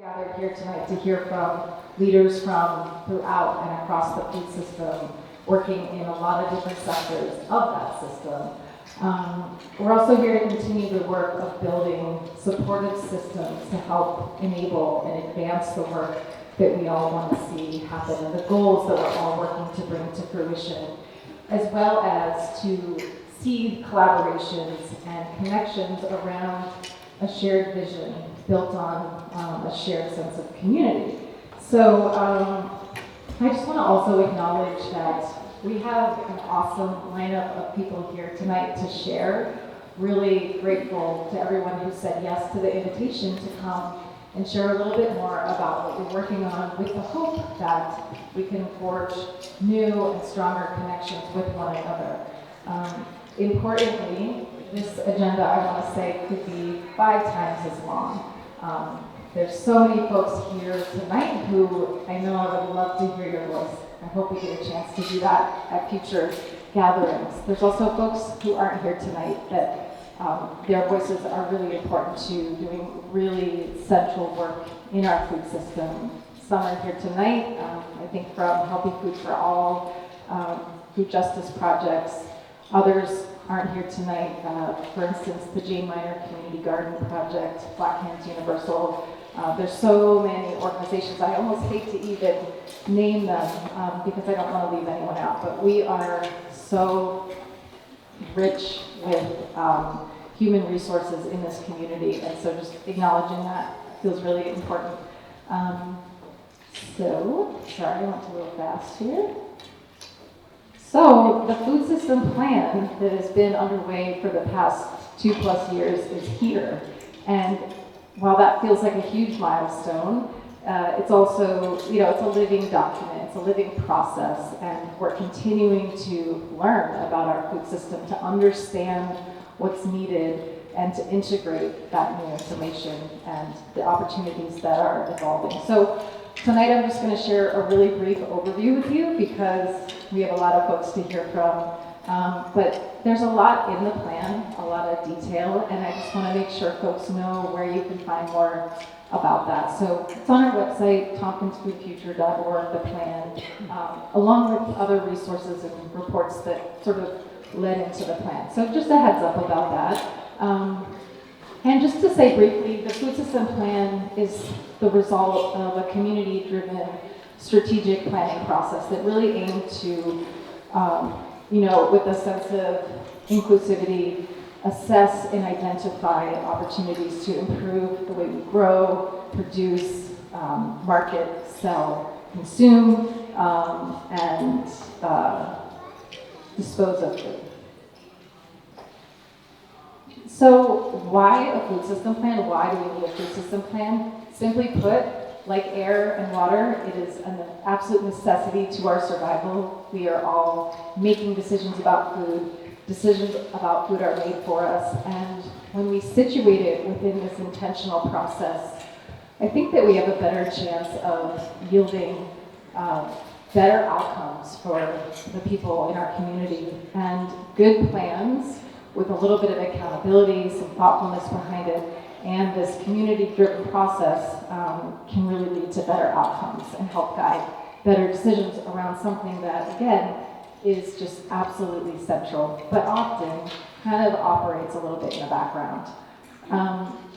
Gathered here tonight to hear from leaders from throughout and across the food system, working in a lot of different sectors of that system. We're also here to continue the work of building supportive systems to help enable and advance the work that we all want to see happen and the goals that we're all working to bring to fruition, as well as to seed collaborations and connections around a shared vision built on a shared sense of community. So I just want to also acknowledge that we have an awesome lineup of people here tonight to share. Really grateful to everyone who said yes to the invitation to come and share a little bit more about what you're working on, with the hope that we can forge new and stronger connections with one another. Importantly, this agenda, I want to say, could be 5 times as long. There's so many folks here tonight who I know I would love to hear your voice. I hope we get a chance to do that at future gatherings. There's also folks who aren't here tonight that their voices are really important to doing really central work in our food system. Some are here tonight, I think from Healthy Food for All, food justice projects. Others aren't here tonight. For instance, the Jane Minor Community Garden Project, Black Hands Universal. There's so many organizations. I almost hate to even name them because I don't want to leave anyone out. But we are so rich with human resources in this community, and so just acknowledging that feels really important. Sorry, I went a little fast here. So the food system plan that has been underway for the past 2+ years is here. And while that feels like a huge milestone, it's also, it's a living document, it's a living process, and we're continuing to learn about our food system, to understand what's needed, and to integrate that new information and the opportunities that are evolving. So tonight I'm just going to share a really brief overview with you because we have a lot of folks to hear from. But there's a lot in the plan, a lot of detail, and I just want to make sure folks know where you can find more about that. So it's on our website, tompkinsfoodfuture.org, the plan, along with other resources and reports that sort of led into the plan. So just a heads up about that. And just to say briefly, the food system plan is the result of a community-driven strategic planning process that really aimed to, with a sense of inclusivity, assess and identify opportunities to improve the way we grow, produce, market, sell, consume, and dispose of food. So why a food system plan? Why do we need a food system plan? Simply put, like air and water, it is an absolute necessity to our survival. We are all making decisions about food. Decisions about food are made for us. And when we situate it within this intentional process, I think that we have a better chance of yielding better outcomes for the people in our community. And good plans with a little bit of accountability, some thoughtfulness behind it, and this community-driven process can really lead to better outcomes and help guide better decisions around something that, again, is just absolutely central, but often kind of operates a little bit in the background.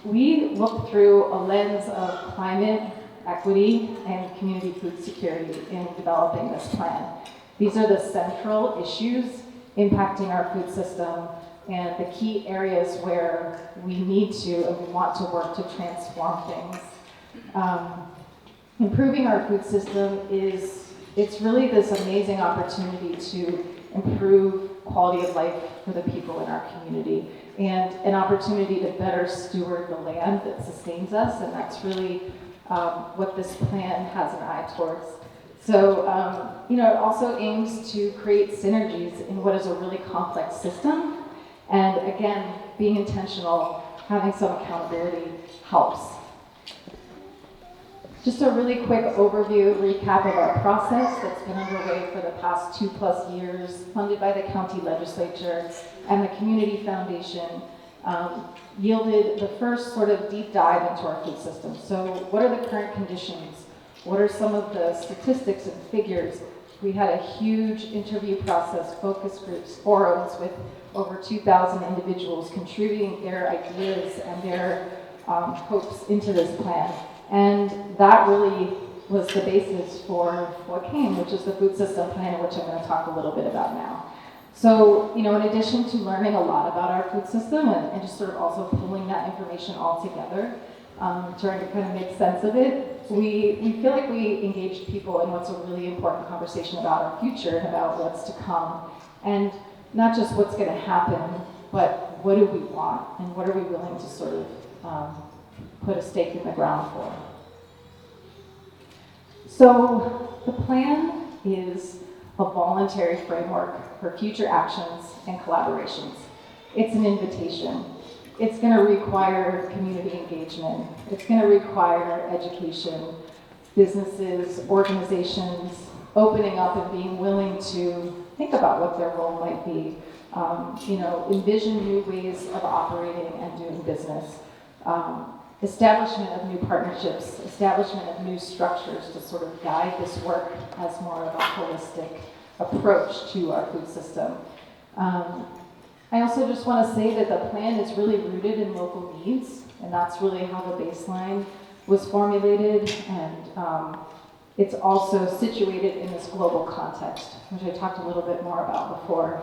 We look through a lens of climate, equity, and community food security in developing this plan. These are the central issues impacting our food system and the key areas where we need to and we want to work to transform things. Improving our food system it's really this amazing opportunity to improve quality of life for the people in our community and an opportunity to better steward the land that sustains us, and that's really what this plan has an eye towards. So, it also aims to create synergies in what is a really complex system. And again, being intentional, having some accountability helps. Just a really quick overview, recap of our process that's been underway for the past 2+ years, funded by the county legislature and the Community Foundation. yielded the first sort of deep dive into our food system. So what are the current conditions? What are some of the statistics and figures? We had a huge interview process, focus groups, forums with over 2,000 individuals contributing their ideas and their hopes into this plan. And that really was the basis for what came, which is the food system plan, which I'm going to talk a little bit about now. So, in addition to learning a lot about our food system and just sort of also pulling that information all together, trying to kind of make sense of it, we feel like we engaged people in what's a really important conversation about our future and about what's to come. And not just what's going to happen, but what do we want and what are we willing to sort of put a stake in the ground for. So the plan is a voluntary framework for future actions and collaborations. It's an invitation. It's going to require community engagement. It's going to require education, businesses, organizations, opening up and being willing to think about what their role might be, envision new ways of operating and doing business, establishment of new partnerships, establishment of new structures to sort of guide this work as more of a holistic approach to our food system. I also just want to say that the plan is really rooted in local needs, and that's really how the baseline was formulated, and it's also situated in this global context, which I talked a little bit more about before.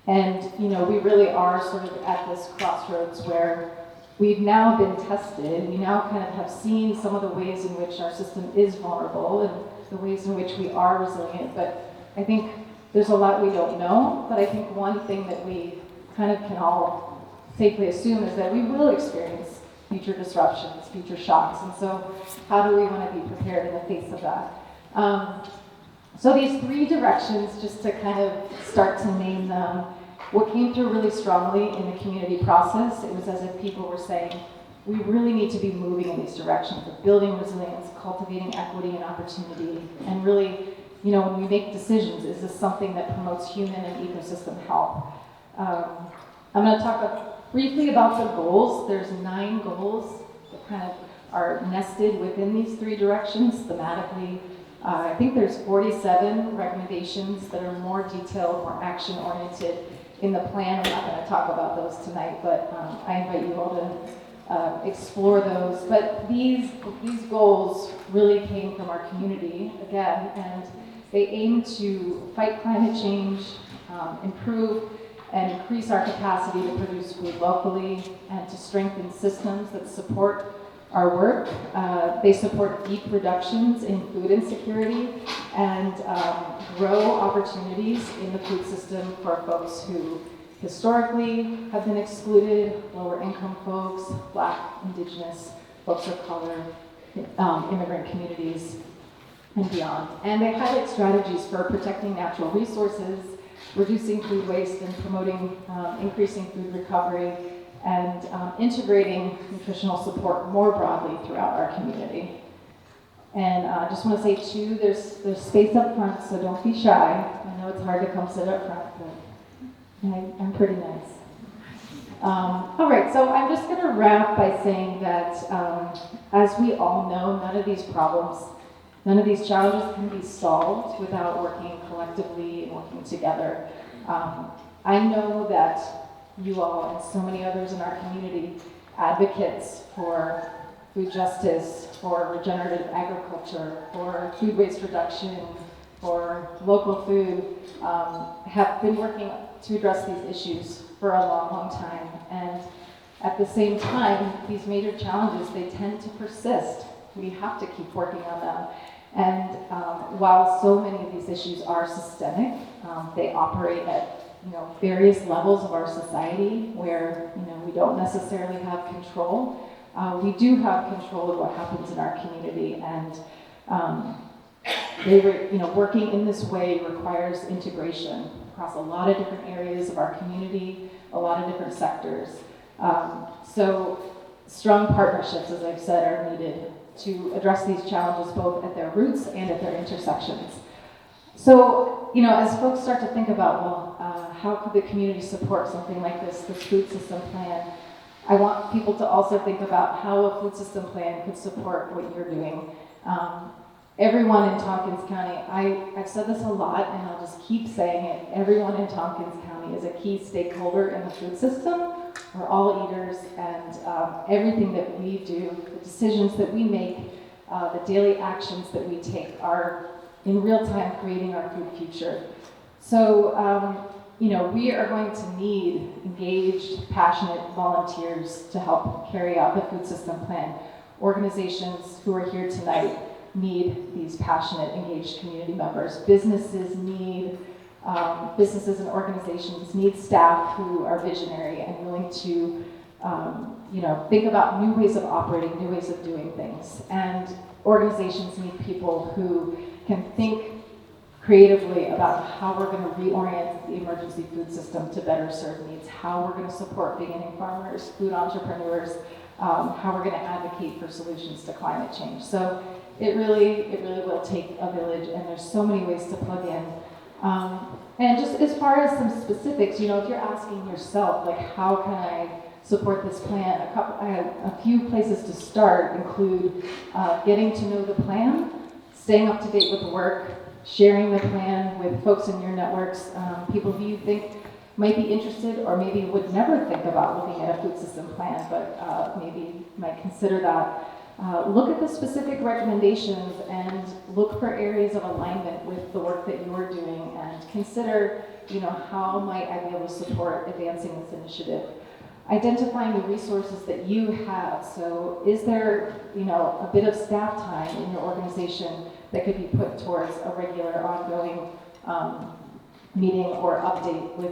We really are sort of at this crossroads where we've now been tested. We now kind of have seen some of the ways in which our system is vulnerable and the ways in which we are resilient. But I think there's a lot we don't know. But I think one thing that we kind of can all safely assume is that we will experience future disruptions, future shocks. And so how do we want to be prepared in the face of that? So these three directions, just to kind of start to name them, what came through really strongly in the community process, it was as if people were saying, we really need to be moving in these directions of building resilience, cultivating equity and opportunity, and really, when we make decisions, is this something that promotes human and ecosystem health? I'm going to talk briefly about the goals. There's 9 goals that kind of are nested within these 3 directions thematically. I think there's 47 recommendations that are more detailed, more action-oriented in the plan. I'm not going to talk about those tonight, but I invite you all to explore those. But these goals really came from our community, again, and they aim to fight climate change, improve and increase our capacity to produce food locally, and to strengthen systems that support our work. They support deep reductions in food insecurity and grow opportunities in the food system for folks who historically have been excluded, lower income folks, Black, Indigenous, folks of color, immigrant communities, and beyond. And they highlight strategies for protecting natural resources, reducing food waste, and promoting increasing food recovery, and integrating nutritional support more broadly throughout our community. And I just want to say too, there's space up front, so don't be shy. I know it's hard to come sit up front, but I'm pretty nice. All right, so I'm just going to wrap by saying that as we all know, none of these problems, none of these challenges can be solved without working collectively and working together. I know that you all and so many others in our community, advocates for food justice, for regenerative agriculture, for food waste reduction, for local food, have been working to address these issues for a long, long time. And at the same time, these major challenges, they tend to persist. We have to keep working on them. And while so many of these issues are systemic, they operate at various levels of our society where we don't necessarily have control. We do have control of what happens in our community, and working in this way requires integration across a lot of different areas of our community, a lot of different sectors. So strong partnerships, as I've said, are needed to address these challenges both at their roots and at their intersections. So, as folks start to think about, well, how could the community support something like this food system plan, I want people to also think about how a food system plan could support what you're doing. Everyone in Tompkins County, I've said this a lot and I'll just keep saying it, everyone in Tompkins County is a key stakeholder in the food system. We're all eaters, and everything that we do, the decisions that we make, the daily actions that we take are in real time creating our food future. So, we are going to need engaged, passionate volunteers to help carry out the food system plan. Organizations who are here tonight need these passionate, engaged community members. Businesses and organizations need staff who are visionary and willing to, think about new ways of operating, new ways of doing things. And organizations need people who can think creatively about how we're going to reorient the emergency food system to better serve needs, how we're going to support beginning farmers, food entrepreneurs, how we're going to advocate for solutions to climate change. So it really will take a village, and there's so many ways to plug in. And just as far as some specifics, if you're asking yourself, like, how can I support this plan? A few places to start include getting to know the plan, staying up to date with the work, sharing the plan with folks in your networks, people who you think might be interested or maybe would never think about looking at a food system plan, but maybe might consider that. Look at the specific recommendations and look for areas of alignment with the work that you're doing, and consider, how might I be able to support advancing this initiative? Identifying the resources that you have. So is there, a bit of staff time in your organization that could be put towards a regular ongoing meeting or update with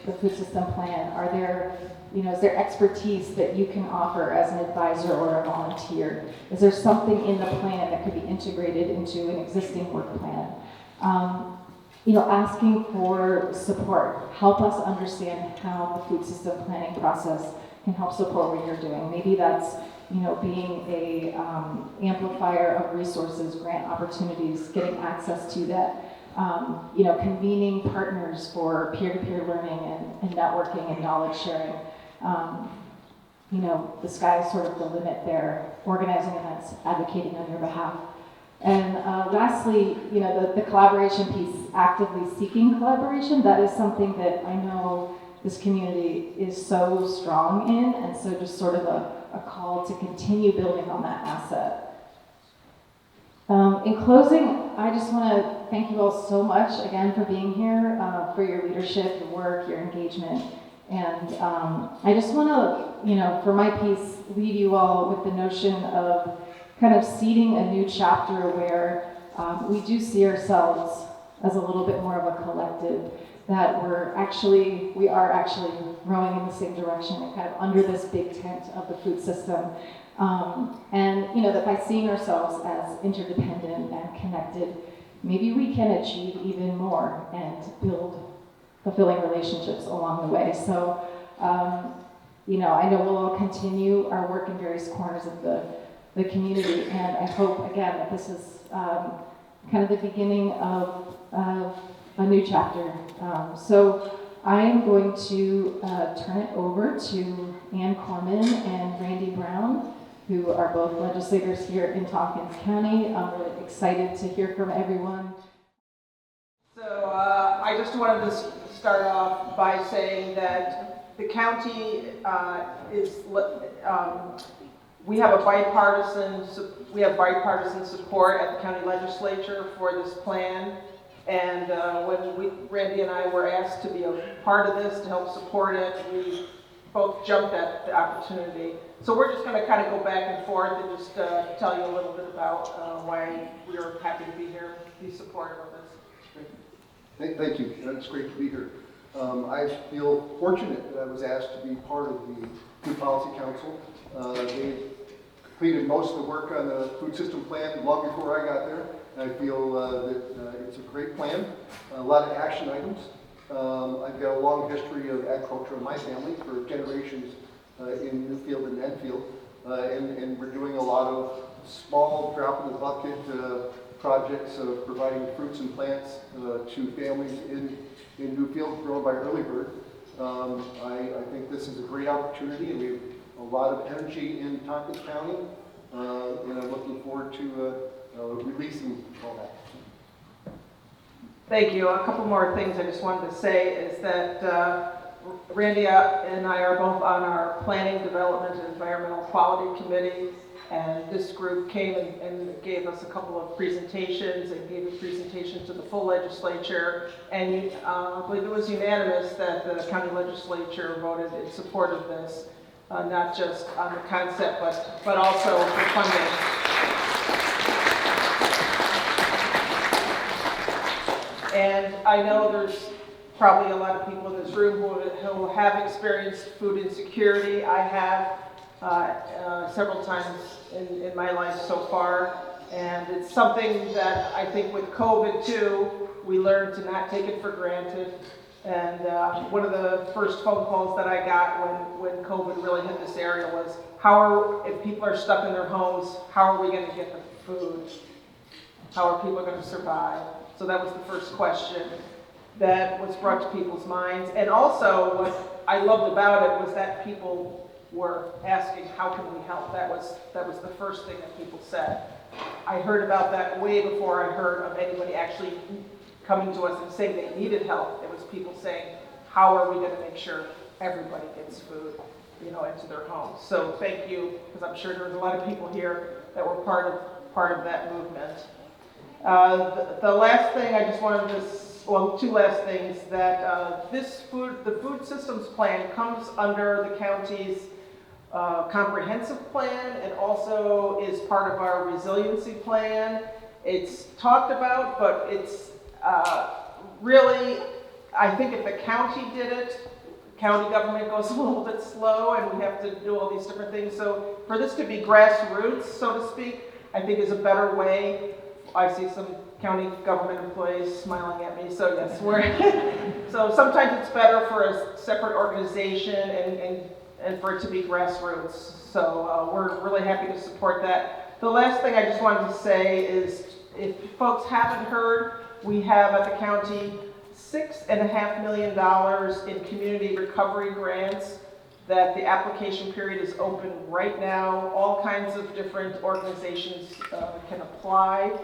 the food system plan? Are there, is there expertise that you can offer as an advisor or a volunteer? Is there something in the plan that could be integrated into an existing work plan? Asking for support. Help us understand how the food system planning process can help support what you're doing. Maybe that's, being a amplifier of resources, grant opportunities, getting access to that. Convening partners for peer-to-peer learning and networking and knowledge sharing. The sky's sort of the limit there. Organizing events, advocating on your behalf. And lastly, the collaboration piece, actively seeking collaboration, that is something that I know this community is so strong in, and so just sort of a call to continue building on that asset. In closing, I just want to thank you all so much again for being here, for your leadership, your work, your engagement. And I just want to, for my piece, leave you all with the notion of kind of seeding a new chapter where we do see ourselves as a little bit more of a collective, that we are actually rowing in the same direction and kind of under this big tent of the food system. And that by seeing ourselves as interdependent and connected, maybe we can achieve even more and build fulfilling relationships along the way. So, I know we'll all continue our work in various corners of the community, and I hope, again, that this is kind of the beginning of a new chapter. So I'm going to turn it over to Ann Corman and Randy Brown, who are both legislators here in Tompkins County. I'm really excited to hear from everyone. So I just wanted to start off by saying that the county we have bipartisan support at the county legislature for this plan. And when Randy and I were asked to be a part of this, to help support it, we both jumped at the opportunity. So we're just going to kind of go back and forth and just tell you a little bit about why we are happy to be here, be supportive of this. Thank you. It's great to be here. I feel fortunate that I was asked to be part of the Food Policy Council. They completed most of the work on the food system plan long before I got there. I feel that it's a great plan, a lot of action items. I've got a long history of agriculture in my family for generations in Newfield and Enfield, and we're doing a lot of small drop in the bucket projects of providing fruits and plants to families in new fields grown by early bird. I think this is a great opportunity, and we have a lot of energy in Tompkins County, and I'm looking forward to releasing all that. Thank you. A couple more things I just wanted to say is that Randy and I are both on our Planning, Development, and Environmental Quality Committee, and this group came and gave us a couple of presentations and gave a presentation to the full legislature, and I believe it was unanimous that the county legislature voted in support of this, not just on the concept, but also for funding. And I know there's probably a lot of people in this room who have experienced food insecurity. I have several times in my life so far. And it's something that I think with COVID too, we learned to not take it for granted. And one of the first phone calls that I got when COVID really hit this area was, if people are stuck in their homes, how are we going to get the food? How are people going to survive? So that was the first question that was brought to people's minds. And also what I loved about it was that people were asking, how can we help? That was the first thing that people said. I heard about that way before I heard of anybody actually coming to us and saying they needed help. It was people saying, how are we going to make sure everybody gets food, into their homes? So thank you, because I'm sure there was a lot of people here that were part of that movement. The last thing I just wanted to, two last things, that the food systems plan comes under the county's comprehensive plan. It also is part of our resiliency plan. It's talked about, but it's really, I think if the county did it, county government goes a little bit slow and we have to do all these different things. So for this to be grassroots, so to speak, I think is a better way. I see some county government employees smiling at me, so yes, so sometimes it's better for a separate organization and for it to be grassroots. So we're really happy to support that. The last thing I just wanted to say is, if folks haven't heard, we have at the county $6.5 million in community recovery grants that the application period is open right now. All kinds of different organizations can apply.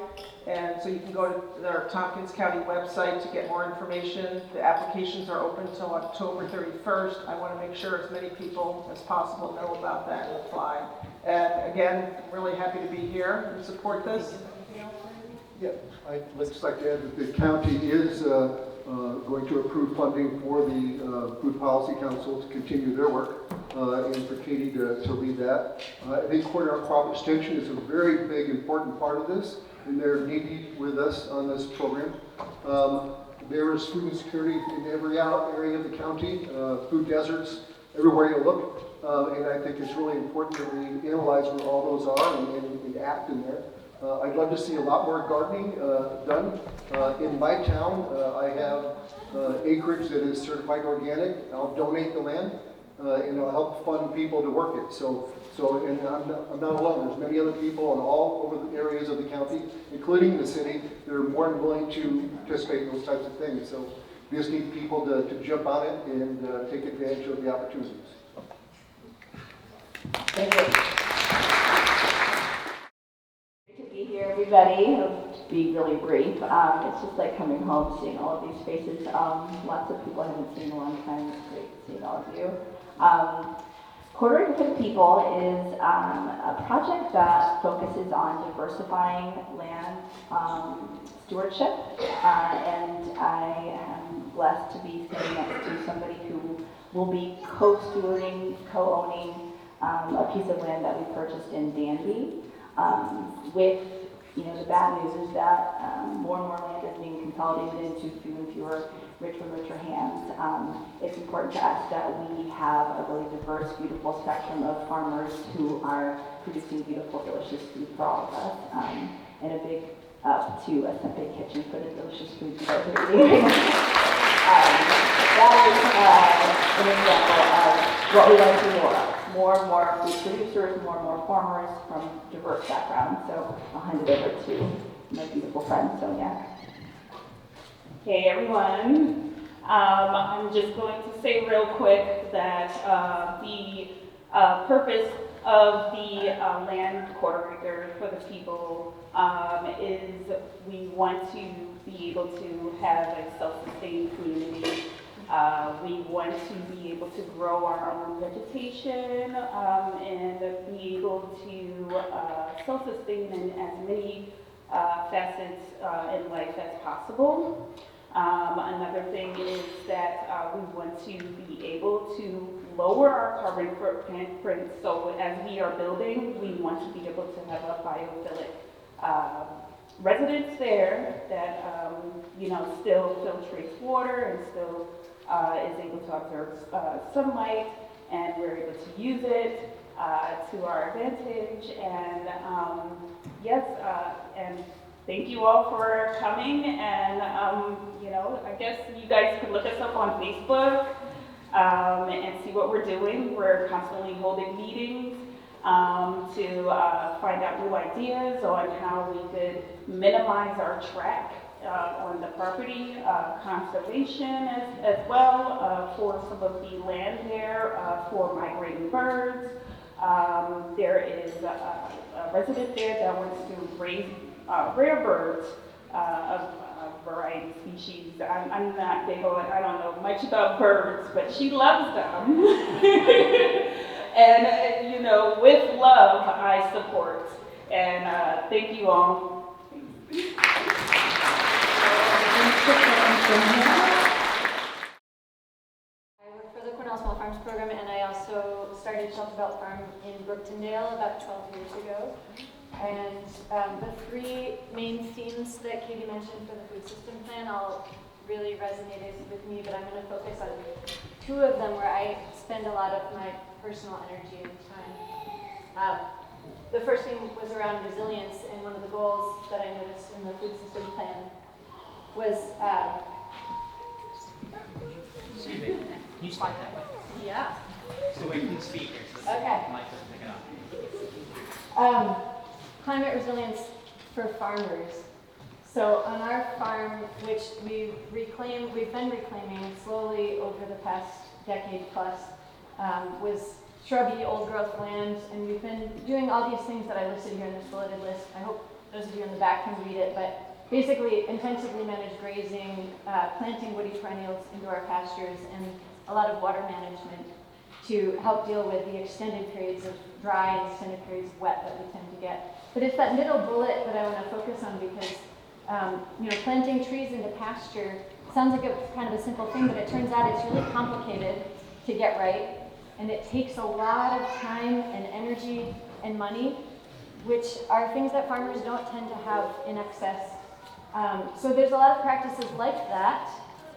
And so you can go to our Tompkins County website to get more information. The applications are open until October 31st. I want to make sure as many people as possible know about that and apply. And again, I'm really happy to be here and support this. Yeah, I'd just like to add that the county is going to approve funding for the Food Policy Council to continue their work, and for Katie to lead that. I think Corridor Crop Extension is a very big, important part of this, and they're knee-deep with us on this program. There is food insecurity in every area of the county, food deserts, everywhere you look, and I think it's really important that we analyze what all those are and act in there. I'd love to see a lot more gardening done. In my town, I have acreage that is certified organic. I'll donate the land, and I'll help fund people to work it. And I'm not alone. There's many other people in all over the areas of the county, including the city, that are more than willing to participate in those types of things. So we just need people to jump on it and take advantage of the opportunities. Thank you. Everybody, I'll be really brief. It's just like coming home, seeing all of these faces. Lots of people I haven't seen in a long time. It's great seeing all of you. Quartering for the People is a project that focuses on diversifying land stewardship, and I am blessed to be sitting next to somebody who will be co-stewarding, co-owning a piece of land that we purchased in Danby. The bad news is that more and more land is being consolidated into fewer and fewer richer hands. It's important to us that we have a really diverse, beautiful spectrum of farmers who are producing beautiful, delicious food for all of us. And a big up to a Sunday Kitchen for the delicious food you guys are eating. That is an example of what we want to do more of. More and more food producers, more and more farmers from diverse backgrounds. So I'll hand it over to my beautiful friend Sonia. Hey everyone, I'm just going to say real quick that the purpose of the land corridor for the people is we want to be able to have a self-sustained community. We want to be able to grow our own vegetation and be able to self-sustain in as many facets in life as possible. Another thing is that we want to be able to lower our carbon footprint. So as we are building, we want to be able to have a biophilic residence there that still filtrates water and still is able to absorb sunlight, and we're able to use it to our advantage. And yes, and thank you all for coming. And I guess you guys could look us up on Facebook and see what we're doing. We're constantly holding meetings to find out new ideas on how we could minimize our track on the property, conservation as well for some of the land there for migrating birds. There is a resident there that wants to raise rare birds of variety species. I'm not big on, I don't know much about birds, but she loves them. And with love, I support. And thank you all. I work for the Cornell Small Farms program, and I also started Shelter Belt Farm in Brooktondale about 12 years ago. And the three main themes that Katie mentioned for the food system plan all really resonated with me, but I'm going to focus on two of them where I spend a lot of my personal energy and time. The first thing was around resilience, and one of the goals that I noticed in the food system plan was Excuse me, can you slide that way? yeah. So we can speak here, so the Okay. mic doesn't pick it up. Climate resilience for farmers. So on our farm, which we've been reclaiming slowly over the past decade plus, was shrubby, old growth land, and we've been doing all these things that I listed here in this bulleted list. I hope those of you in the back can read it, but basically intensively managed grazing, planting woody perennials into our pastures, and a lot of water management to help deal with the extended periods of dry and extended periods of wet that we tend to get. But it's that middle bullet that I want to focus on because, planting trees into pasture sounds like a kind of a simple thing, but it turns out it's really complicated to get right, and it takes a lot of time and energy and money, which are things that farmers don't tend to have in excess. So there's a lot of practices like that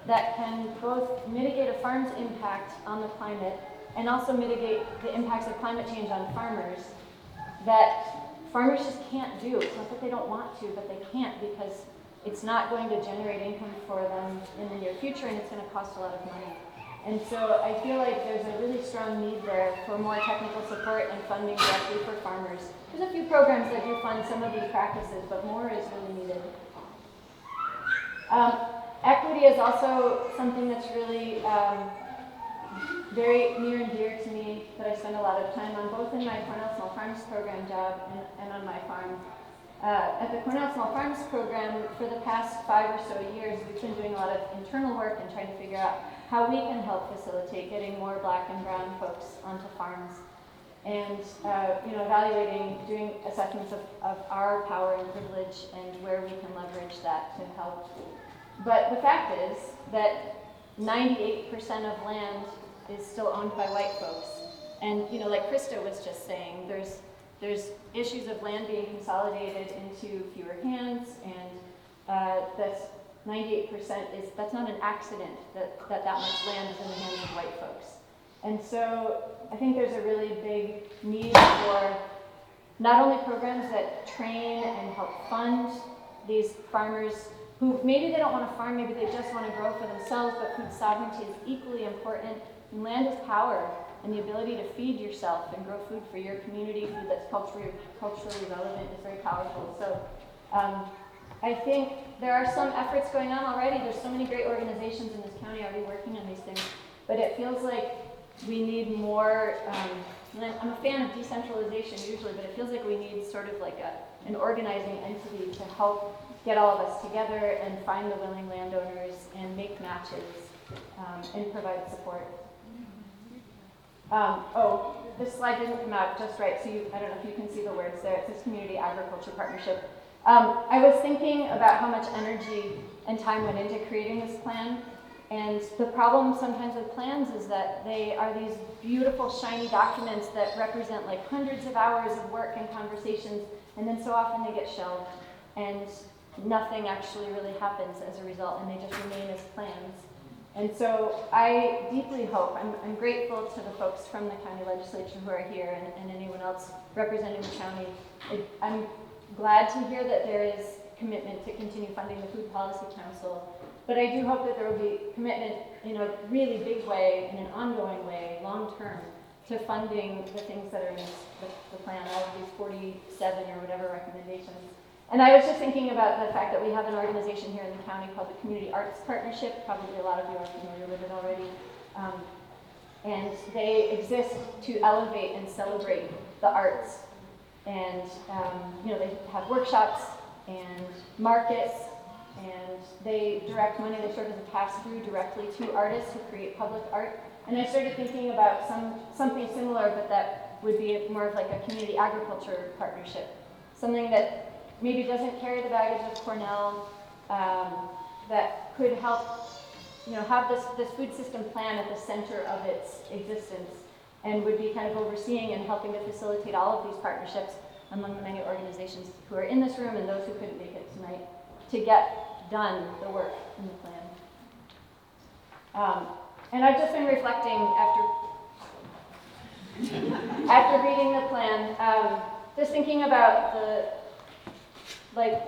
that can both mitigate a farm's impact on the climate and also mitigate the impacts of climate change on farmers that farmers just can't do. It's not that they don't want to, but they can't because it's not going to generate income for them in the near future, and it's going to cost a lot of money. And so I feel like there's a really strong need there for more technical support and funding directly for farmers. There's a few programs that do fund some of these practices, but more is really needed. Equity is also something that's really very near and dear to me, that I spend a lot of time on, both in my Cornell Small Farms program job and on my farm. At the Cornell Small Farms program, for the past 5 or so years, we've been doing a lot of internal work and trying to figure out how we can help facilitate getting more black and brown folks onto farms. And evaluating, doing assessments of our power and privilege and where we can leverage that to help. But the fact is that 98% of land is still owned by white folks. And like Krista was just saying, there's issues of land being consolidated into fewer hands, and that's 98% that's not an accident that much land is in the hands of white folks. And so I think there's a really big need for not only programs that train and help fund these farmers who maybe they don't want to farm, maybe they just want to grow for themselves, but food sovereignty is equally important. And land is power, and the ability to feed yourself and grow food for your community, food that's culturally relevant, is very powerful. So I think there are some efforts going on already. There's so many great organizations in this county already working on these things, but it feels like we need more, and I'm a fan of decentralization usually, but it feels like we need sort of like an organizing entity to help get all of us together and find the willing landowners and make matches and provide support. Oh, this slide didn't come out just right, so I don't know if you can see the words there. It says Community Agriculture Partnership. I was thinking about how much energy and time went into creating this plan, and the problem sometimes with plans is that they are these beautiful, shiny documents that represent like hundreds of hours of work and conversations, and then so often they get shelved, and nothing actually really happens as a result, and they just remain as plans. And so I deeply hope, I'm grateful to the folks from the county legislature who are here and anyone else representing the county. I'm glad to hear that there is commitment to continue funding the Food Policy Council, but I do hope that there will be commitment in a really big way, in an ongoing way, long term, to funding the things that are in the plan, all of these 47 or whatever recommendations. And I was just thinking about the fact that we have an organization here in the county called the Community Arts Partnership. Probably a lot of you are familiar with it already. And they exist to elevate and celebrate the arts. And they have workshops and markets, and they direct money. They serve as a pass-through directly to artists who create public art. And I started thinking about something similar, but that would be more of like a community agriculture partnership, something that maybe doesn't carry the baggage of Cornell, that could help, have this food system plan at the center of its existence, and would be kind of overseeing and helping to facilitate all of these partnerships among the many organizations who are in this room and those who couldn't make it tonight to get done the work in the plan. And I've just been reflecting after reading the plan, just thinking about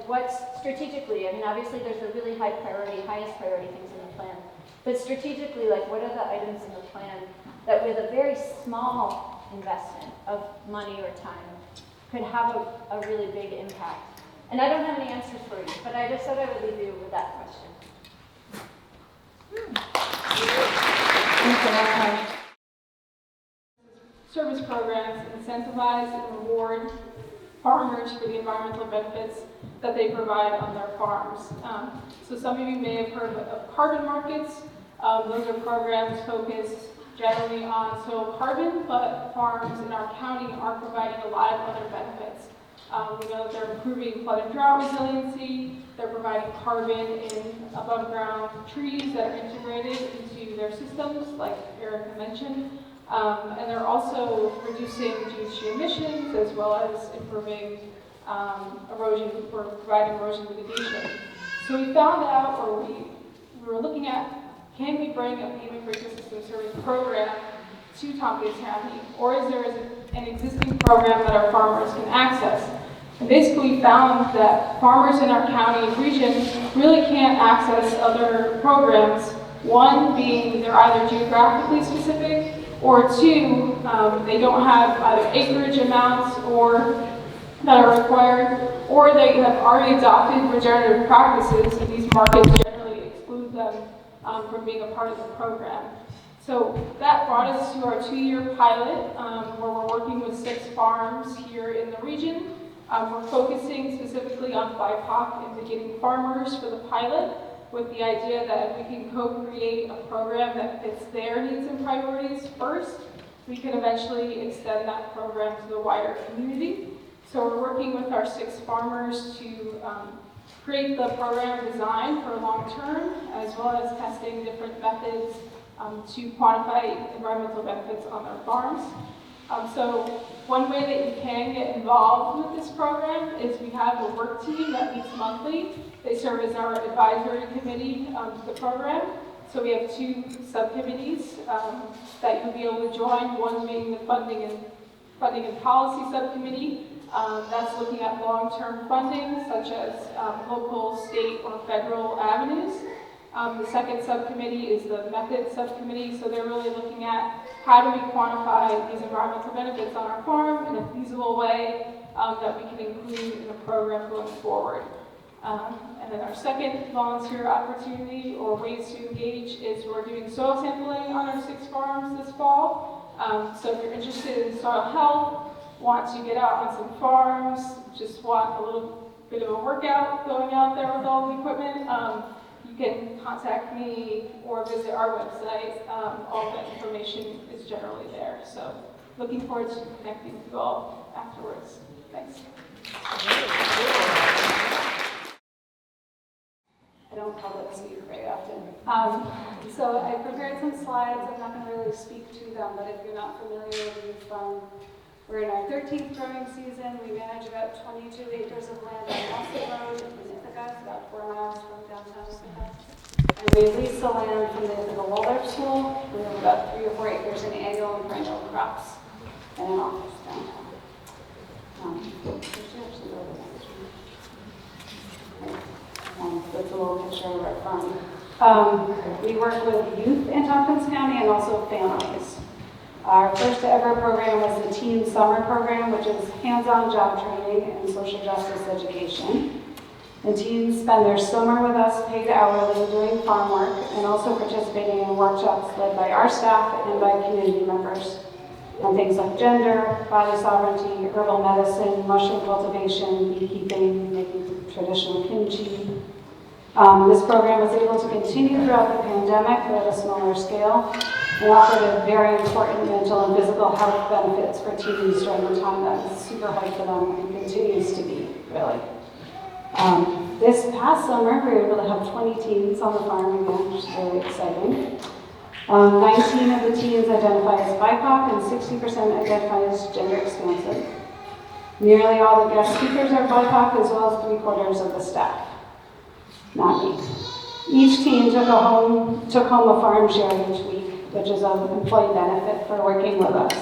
what's strategically, obviously there's the really highest priority things in the plan, but strategically, what are the items in the plan that with a very small investment of money or time could have a really big impact? And I don't have any answers for you, but I just thought I would leave you with that question. Service programs incentivize and reward farmers for the environmental benefits that they provide on their farms. So some of you may have heard of carbon markets. Those are programs focused generally on soil carbon, but farms in our county are providing a lot of other benefits. We know that they're improving flood and drought resiliency. They're providing carbon in above ground trees that are integrated into their systems, like Erica mentioned. And they're also reducing GHG emissions as well as improving erosion, or providing erosion mitigation. So we found out, or we were looking at, can we bring a payment for ecosystem service program to Tompkins County, or is there an existing program that our farmers can access? And basically we found that farmers in our county and region really can't access other programs, one being they're either geographically specific, or two, they don't have either acreage amounts that are required, or they have already adopted regenerative practices, and these markets generally exclude them from being a part of the program. So that brought us to our 2-year pilot, where we're working with 6 farms here in the region. We're focusing specifically on BIPOC and beginning farmers for the pilot, with the idea that if we can co-create a program that fits their needs and priorities first, we can eventually extend that program to the wider community. So we're working with our 6 farmers to create the program design for long term, as well as testing different methods to quantify environmental benefits on their farms. So one way that you can get involved with this program is we have a work team that meets monthly. They serve as our advisory committee to the program. So we have 2 subcommittees that you'll be able to join, one being the funding and policy subcommittee. That's looking at long-term funding, such as local, state, or federal avenues. The second subcommittee is the methods subcommittee, so they're really looking at how do we quantify these environmental benefits on our farm in a feasible way that we can include in a program going forward. And then our second volunteer opportunity or ways to engage is we're doing soil sampling on our 6 farms this fall. So if you're interested in soil health, want to get out on some farms, just want a little bit of a workout going out there with all the equipment, you can contact me or visit our website. All the information is generally there. So looking forward to connecting with you all afterwards. Thanks. I don't public speak very often. So I prepared some slides. I'm not going to really speak to them, but if you're not familiar, we're in our 13th growing season. We manage about 22 acres of land on Nelson Road in Ithaca, about 4 miles from downtown Ithaca. And we lease the land from the Ithaca Waldorf School. We have about 3 or 4 acres in annual and perennial crops and an office downtown. That's a little picture of our farm. We work with youth in Tompkins County and also families. Our first ever program was the Teen Summer Program, which is hands-on job training and social justice education. And teens spend their summer with us paid hourly doing farm work and also participating in workshops led by our staff and by community members on things like gender, body sovereignty, herbal medicine, mushroom cultivation, beekeeping, making traditional kimchi. This program was able to continue throughout the pandemic, but at a smaller scale, and offered a very important mental and physical health benefits for teens during the time that was super hard for them and continues to be, really. This past summer, we were able to have 20 teens on the farm again, which is very exciting. 19 of the teens identify as BIPOC and 60% identify as gender expansive. Nearly all the guest speakers are BIPOC, as well as 3/4 of the staff. Not me. Each teen took home a farm share each week, which is an employee benefit for working with us.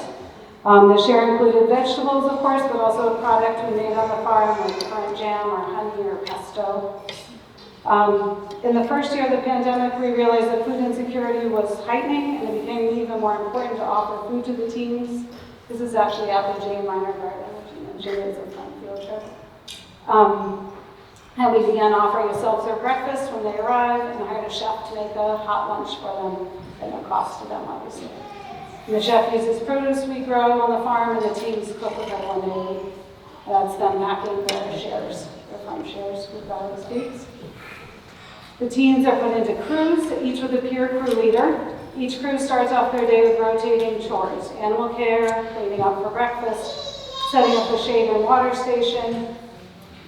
The share included vegetables, of course, but also a product we made on the farm, like currant jam or honey or pesto. In the first year of the pandemic, we realized that food insecurity was heightening, and it became even more important to offer food to the teens. This is actually at the J. Minor Garden, which you mentioned is a fun field trip. And we began offering a self-serve breakfast when they arrive and hired a chef to make a hot lunch for them at no cost to them, obviously. And the chef uses produce we grow on the farm, and the teens cook with them when they eat. That's them packing their shares, their farm shares with value speaks. The teens are put into crews, each with a peer crew leader. Each crew starts off their day with rotating chores: animal care, cleaning up for breakfast, setting up the shade and water station,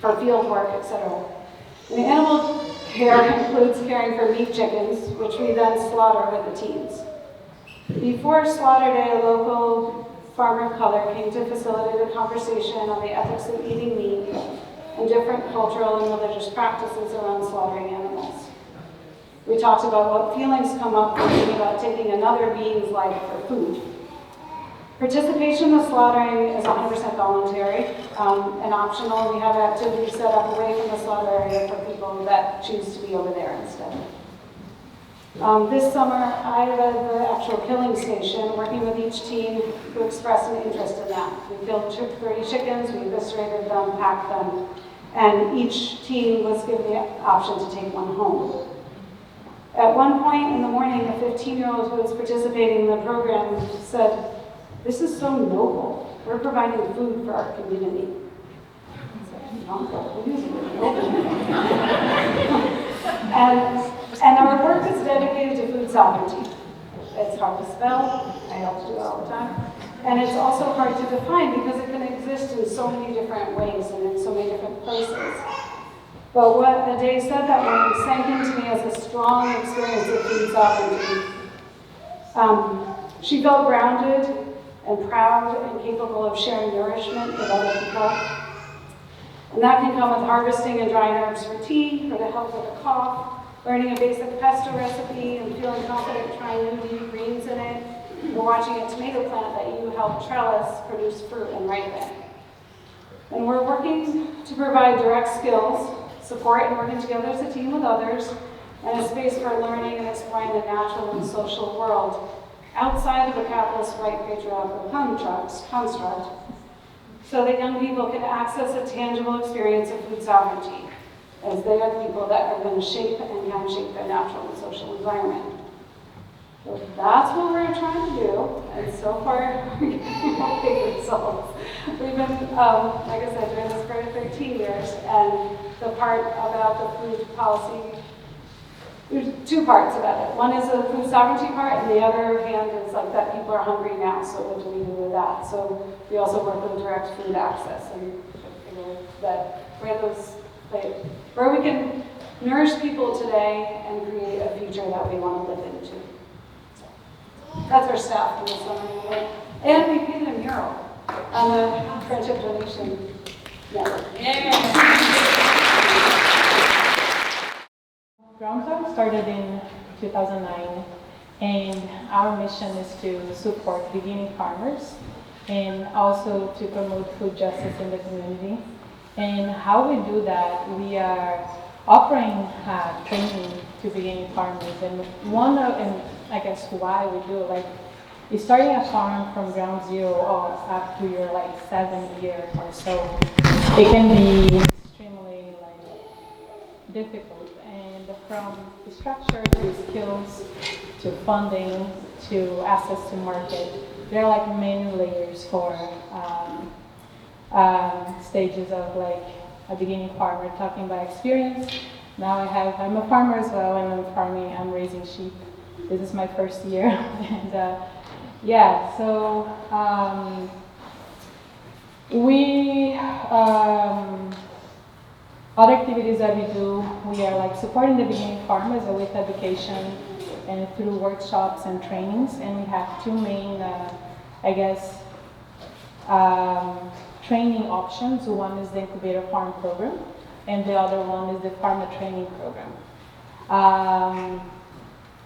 for field work, etc. And the animal care includes caring for meat chickens, which we then slaughter with the teens. Before slaughter day, a local farmer of color came to facilitate a conversation on the ethics of eating meat and different cultural and religious practices around slaughtering animals. We talked about what feelings come up when thinking about taking another being's life for food. Participation in the slaughtering is 100% voluntary and optional. We have activities set up away from the slaughter area for people that choose to be over there instead. This summer, I led the actual killing station, working with each teen who expressed an interest in that. We killed 30 chickens, we eviscerated them, packed them, and each teen was given the option to take one home. At one point in the morning, a 15-year-old who was participating in the program said, "This is so noble. We're providing food for our community." And our work is dedicated to food sovereignty. It's hard to spell. I have to do it all the time. And it's also hard to define because it can exist in so many different ways and in so many different places. But what Ade said that morning sank into me as a strong experience of food sovereignty. She felt grounded and proud and capable of sharing nourishment with other people. And that can come with harvesting and drying herbs for tea, or to help with a cough, learning a basic pesto recipe and feeling confident trying new greens in it, or watching a tomato plant that you helped trellis produce fruit and ripen. And we're working to provide direct skills, support, and working together as a team with others, and a space for learning and exploring the natural and social world outside of a capitalist white patriarchal construct, so that young people can access a tangible experience of food sovereignty. as they are the people that are going to shape and can shape their natural and social environment. So that's what we're trying to do, and so far we're getting big results. We've been, like I said, doing this for 13 years, and the part about the food policy, there's two parts about it. One is the food sovereignty part, and the other hand is like that people are hungry now, so what do we do with that? So we also work with direct food access, and that where we can nourish people today and create a future that we want to live into. That's our staff in the summer. And we painted a mural on the Friendship Donation Network. Ground Up started in 2009, and our mission is to support beginning farmers and also to promote food justice in the community. And how we do that, we are offering training to beginning farmers, and I guess why we do it, like, you're starting a farm from ground zero or up to your 7 years or so. It can be extremely difficult, and from the structure to skills to funding to access to market, there are many layers for stages of a beginning farmer. Talking by experience, now I'm a farmer as well, and I'm raising sheep. This is my first year, and other activities that we do, we are supporting the beginning farmers with education and through workshops and trainings, and we have two main, training options. One is the Incubator Farm Program, and the other one is the Farmer Training Program.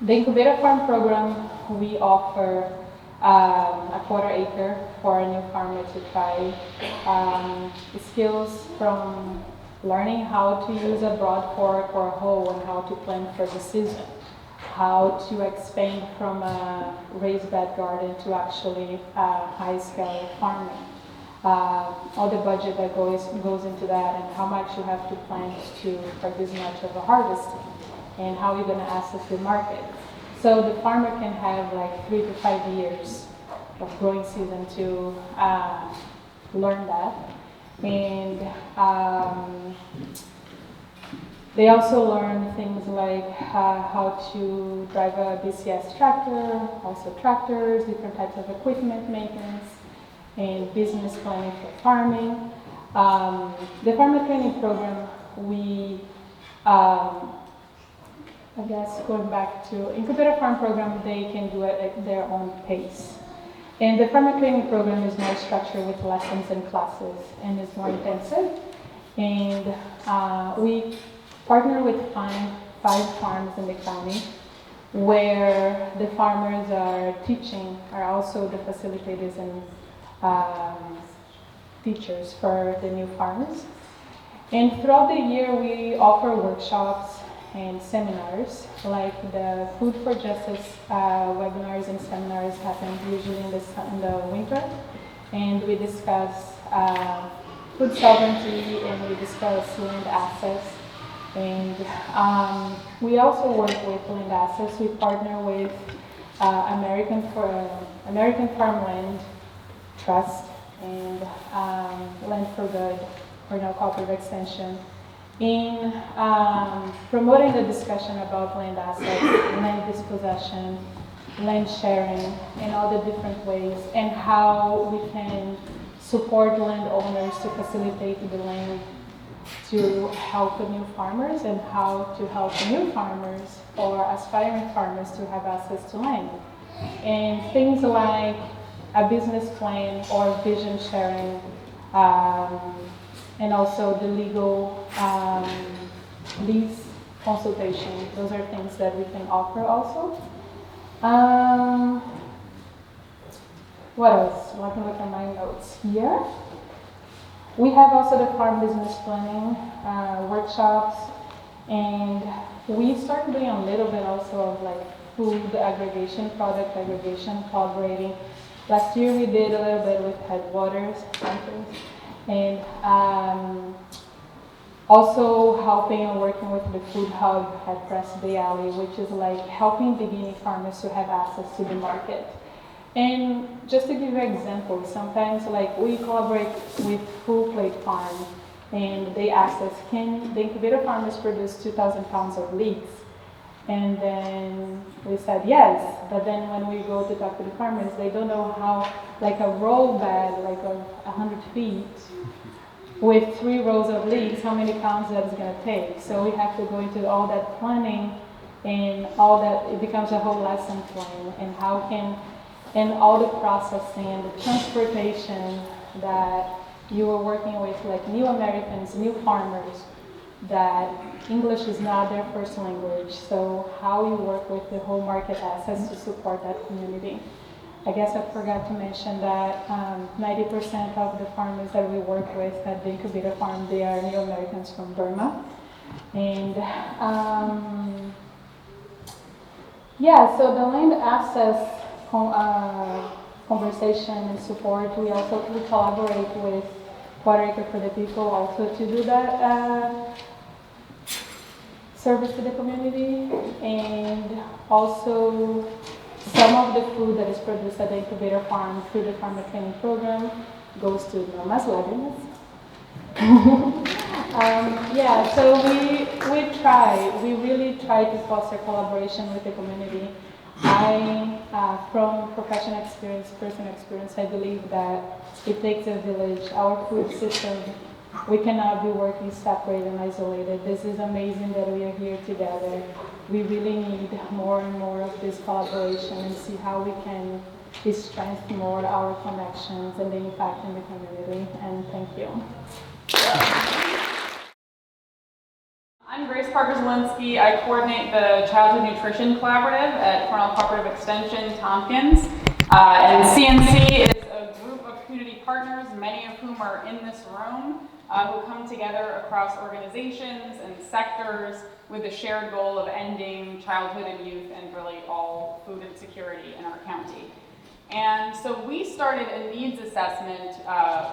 The Incubator Farm Program, we offer a quarter acre for a new farmer to try skills from learning how to use a broad fork or a hoe and how to plant for the season, how to expand from a raised bed garden to actually high-scale farming. All the budget that goes into that, and how much you have to plant to produce much of a harvesting, and how you're going to access the market. So the farmer can have 3 to 5 years of growing season to learn that. And they also learn things like how to drive a BCS tractor, also tractors, different types of equipment maintenance, and business planning for farming. The farmer training program, we, going back to Incubator Farm Program, they can do it at their own pace. And the farmer training program is more structured with lessons and classes, and is more intensive. And we partner with five farms in the county, where the farmers are also the facilitators and teachers for the new farmers. And throughout the year, we offer workshops and seminars, like the Food for Justice webinars and seminars happen usually in the winter. And we discuss food sovereignty, and we discuss land access. And we also work with land access. We partner with American Farmland Trust and Land for Good, or now Cooperative Extension, in promoting the discussion about land assets, land dispossession, land sharing, and all the different ways, and how we can support landowners to facilitate the land to help the new farmers, and how to help the new farmers or aspiring farmers to have access to land. And things like a business plan or vision sharing, and also the legal lease consultation. Those are things that we can offer also. What else? Let me look at my notes here. We have also the farm business planning workshops, and we started doing a little bit also of food aggregation, product aggregation, collaborating. Last year we did a little bit with Headwaters, and Also helping and working with the food hub at Press Bay Alley, which is like helping beginning farmers to have access to the market. And just to give you an example, sometimes like we collaborate with Full Plate Farm and they ask us, can the incubator farmers produce 2,000 pounds of leeks? And then we said yes, but then when we go to talk to the farmers, they don't know how, like a roll bag, like of 100 feet, with 3 rows of leeks, how many pounds that's gonna take. So we have to go into all that planning and all that, it becomes a whole lesson plan, and how can, and all the processing, the transportation that you are working with, like new Americans, new farmers, that English is not their first language. So how you work with the whole market access to support that community. I guess I forgot to mention that 90% of the farmers that we work with at the incubator farm, they are new Americans from Burma. And yeah, so the land access conversation and support, we collaborate with Puerto Rico for the People also to do that service to the community. And also some of the food that is produced at the incubator farm through the farmer training program goes to Norma's weddings. Yeah, so we really try to foster collaboration with the community. From professional experience, personal experience, I believe that it takes a village. Our food system, we cannot be working separate and isolated. This is amazing that we are here together. We really need more and more of this collaboration and see how we can strengthen more our connections and the impact in the community. And thank you. I'm Grace Parker-Zielinski. I coordinate the Childhood Nutrition Collaborative at Cornell Cooperative Extension, Tompkins. And CNC is a group of community partners, many of whom are in this room, who come together across organizations and sectors with the shared goal of ending childhood and youth and really all food insecurity in our county. And so we started a needs assessment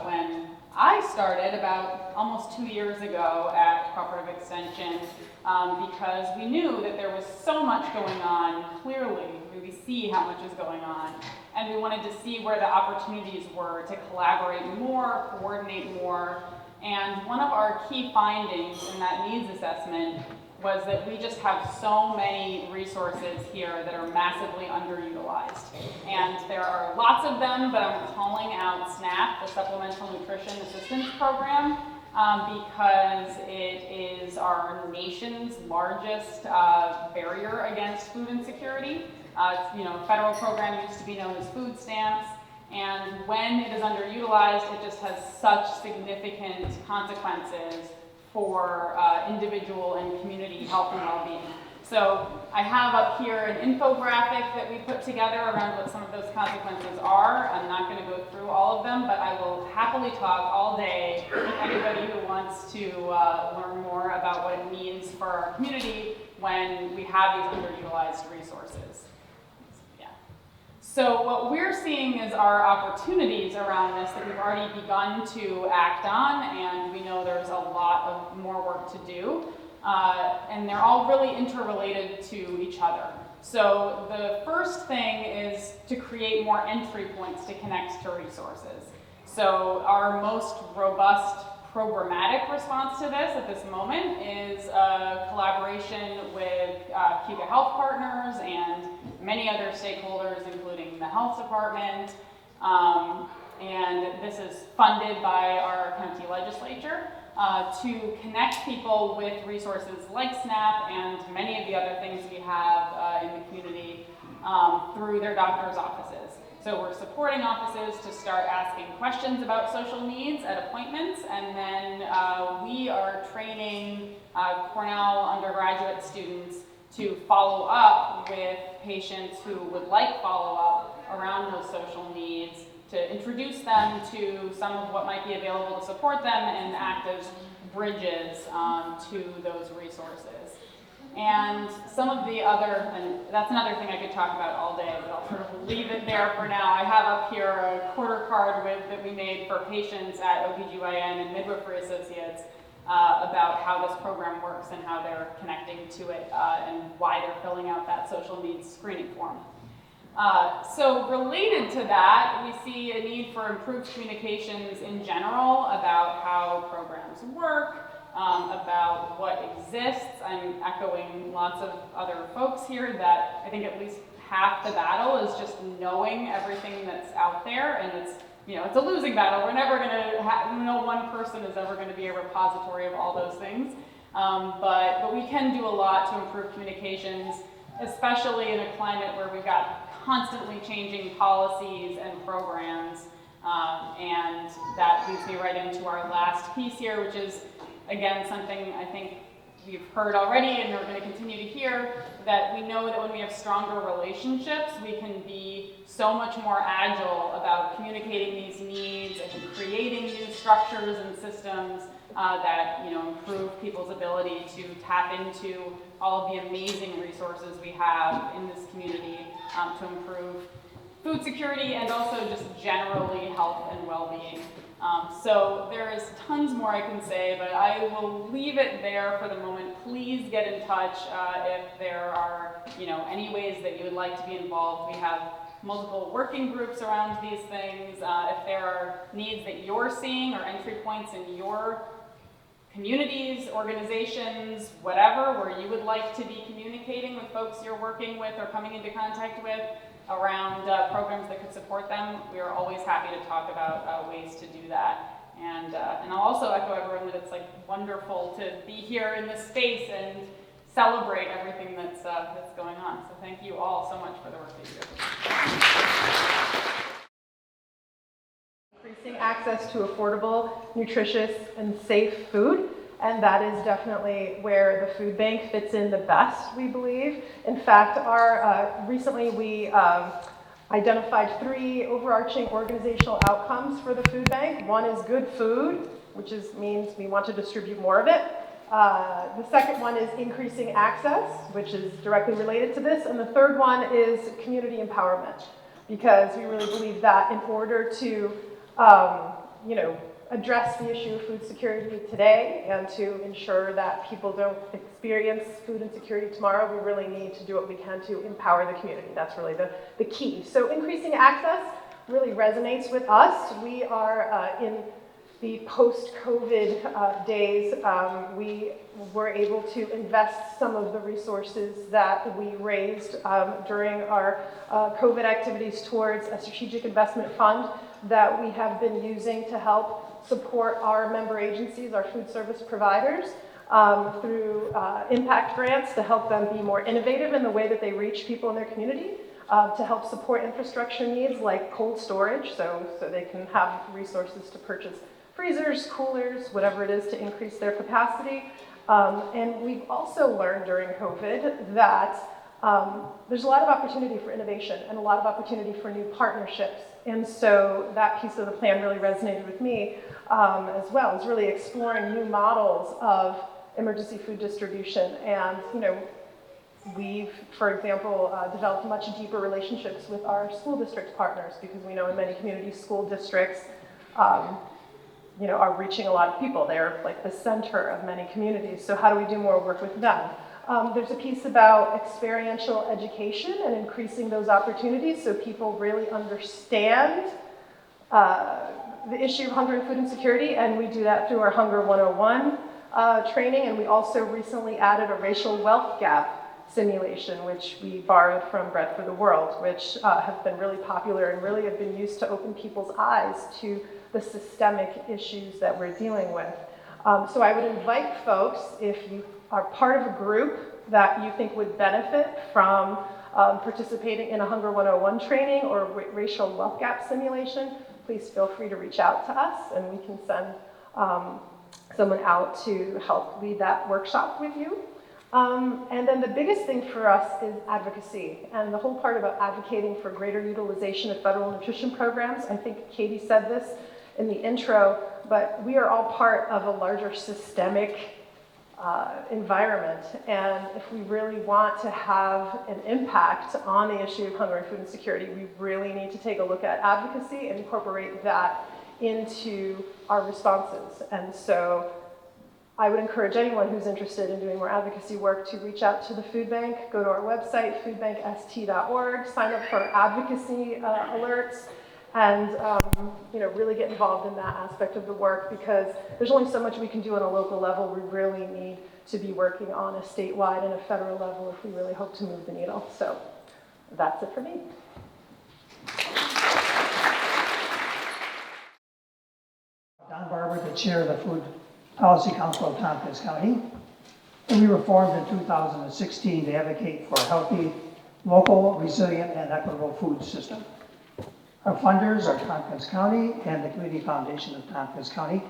when I started about almost 2 years ago at Cooperative Extension because we knew that there was so much going on. Clearly, we see how much is going on, and we wanted to see where the opportunities were to collaborate more, coordinate more. And one of our key findings in that needs assessment was that we just have so many resources here that are massively underutilized. And there are lots of them, but I'm calling out SNAP, the Supplemental Nutrition Assistance Program, because it is our nation's largest barrier against food insecurity. A federal program used to be known as food stamps. And when it is underutilized, it just has such significant consequences for individual and community health and well-being. So I have up here an infographic that we put together around what some of those consequences are. I'm not going to go through all of them, but I will happily talk all day with anybody who wants to learn more about what it means for our community when we have these underutilized resources. So what we're seeing is our opportunities around this that we've already begun to act on, and we know there's a lot of more work to do. And they're all really interrelated to each other. So the first thing is to create more entry points to connect to resources. So our most robust programmatic response to this at this moment is a collaboration with Cuba Health Partners and many other stakeholders, including the health department. And this is funded by our county legislature to connect people with resources like SNAP and many of the other things we have in the community through their doctor's offices. So we're supporting offices to start asking questions about social needs at appointments, and then we are training Cornell undergraduate students to follow up with patients who would like follow-up around those social needs, to introduce them to some of what might be available to support them and act as bridges to those resources. And some of the other, and that's another thing I could talk about all day, but I'll sort of leave it there for now. I have up here a quarter card that we made for patients at OBGYN and Midwifery Associates. about how this program works and how they're connecting to it and why they're filling out that social needs screening form. So related to that, we see a need for improved communications in general about how programs work, about what exists. I'm echoing lots of other folks here that I think at least half the battle is just knowing everything that's out there, and it's a losing battle. We're never going to no one person is ever going to be a repository of all those things, but we can do a lot to improve communications, especially in a climate where we've got constantly changing policies and programs, and that leads me right into our last piece here, which is, again, something I think we've heard already and we're going to continue to hear, that we know that when we have stronger relationships, we can be so much more agile about communicating these needs and creating new structures and systems that improve people's ability to tap into all of the amazing resources we have in this community to improve food security and also just generally health and well-being. So there is tons more I can say, but I will leave it there for the moment. Please get in touch if there are any ways that you would like to be involved. We have multiple working groups around these things. If there are needs that you're seeing or entry points in your communities, organizations, whatever, where you would like to be communicating with folks you're working with or coming into contact with around programs that could support them, we are always happy to talk about ways to do that. And I'll also echo everyone that it's wonderful to be here in this space and celebrate everything that's going on. So thank you all so much for the work that you do. Increasing access to affordable, nutritious, and safe food. And that is definitely where the food bank fits in the best, we believe. In fact, recently we identified 3 overarching organizational outcomes for the food bank. One is good food, which means we want to distribute more of it. The second one is increasing access, which is directly related to this. And the third one is community empowerment, because we really believe that in order to address the issue of food security today and to ensure that people don't experience food insecurity tomorrow, we really need to do what we can to empower the community. That's really the key. So increasing access really resonates with us. We are in the post-COVID days. We were able to invest some of the resources that we raised during our COVID activities towards a strategic investment fund that we have been using to help support our member agencies, our food service providers, through impact grants to help them be more innovative in the way that they reach people in their community, to help support infrastructure needs like cold storage, so they can have resources to purchase freezers, coolers, whatever it is to increase their capacity. And we've also learned during COVID that there's a lot of opportunity for innovation and a lot of opportunity for new partnerships. And so that piece of the plan really resonated with me as well, is really exploring new models of emergency food distribution. And, we've, for example, developed much deeper relationships with our school district partners, because we know in many communities, school districts are reaching a lot of people. They're like the center of many communities. So how do we do more work with them? There's a piece about experiential education and increasing those opportunities so people really understand the issue of hunger and food insecurity, and we do that through our Hunger 101 training, and we also recently added a racial wealth gap simulation, which we borrowed from Bread for the World, which have been really popular and really have been used to open people's eyes to the systemic issues that we're dealing with. So I would invite folks, if you are part of a group that you think would benefit from participating in a Hunger 101 training or racial wealth gap simulation, please feel free to reach out to us, and we can send someone out to help lead that workshop with you. And then the biggest thing for us is advocacy, and the whole part about advocating for greater utilization of federal nutrition programs. I think Katie said this in the intro, but we are all part of a larger systemic environment, and if we really want to have an impact on the issue of hunger and food insecurity, we really need to take a look at advocacy and incorporate that into our responses. And so I would encourage anyone who's interested in doing more advocacy work to reach out to the food bank, go to our website, foodbankst.org, sign up for advocacy alerts, and really get involved in that aspect of the work, because there's only so much we can do on a local level. We really need to be working on a statewide and a federal level if we really hope to move the needle. So that's it for me. Don Barber, the chair of the Food Policy Council of Tompkins County. And we were formed in 2016 to advocate for a healthy, local, resilient, and equitable food system. Our funders are Tompkins County and the Community Foundation of Tompkins County,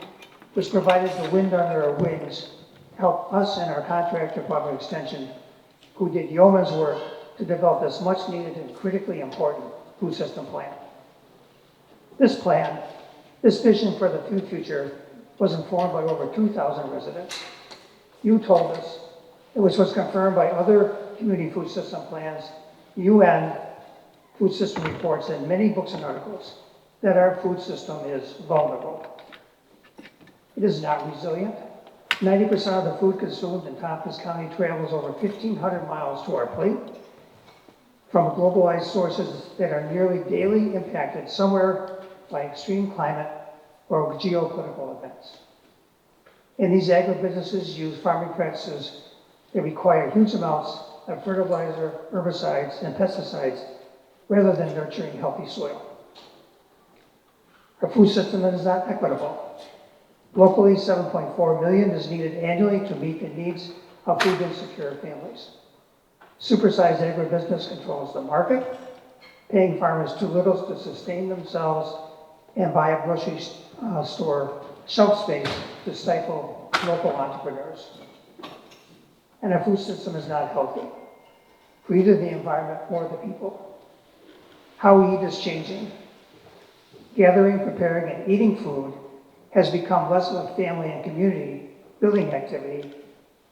which provided the wind under our wings to help us and our contractor, Public Extension, who did yeoman's work to develop this much needed and critically important food system plan. This plan, this vision for the food future, was informed by over 2,000 residents. You told us, which was confirmed by other community food system plans, UN food system reports, and many books and articles, that our food system is vulnerable. It is not resilient. 90% of the food consumed in Tompkins County travels over 1,500 miles to our plate from globalized sources that are nearly daily impacted somewhere by extreme climate or geopolitical events. And these agribusinesses use farming practices that require huge amounts of fertilizer, herbicides, and pesticides rather than nurturing healthy soil. Our food system is not equitable. Locally, 7.4 million is needed annually to meet the needs of food insecure families. Supersized agribusiness controls the market, paying farmers too little to sustain themselves and buy a grocery store shelf space to stifle local entrepreneurs. And our food system is not healthy for either the environment or the people. How we eat is changing. Gathering, preparing, and eating food has become less of a family and community building activity.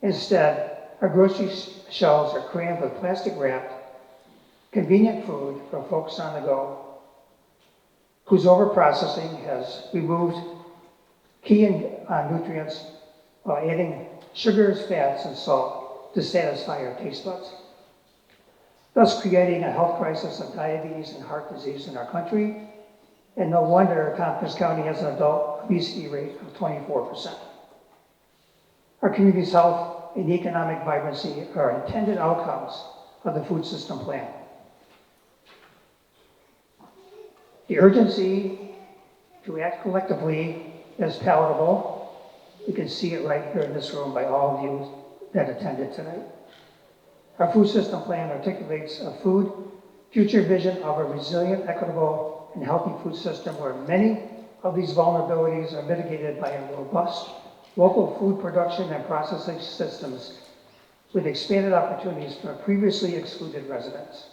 Instead, our grocery shelves are crammed with plastic wrapped, convenient food for folks on the go, whose overprocessing has removed key nutrients while adding sugars, fats, and salt to satisfy our taste buds, thus creating a health crisis of diabetes and heart disease in our country. And no wonder Tompkins County has an adult obesity rate of 24%. Our community's health and economic vibrancy are intended outcomes of the food system plan. The urgency to act collectively is palatable. You can see it right here in this room by all of you that attended tonight. Our food system plan articulates a food future vision of a resilient, equitable, and healthy food system where many of these vulnerabilities are mitigated by a robust local food production and processing systems with expanded opportunities for previously excluded residents.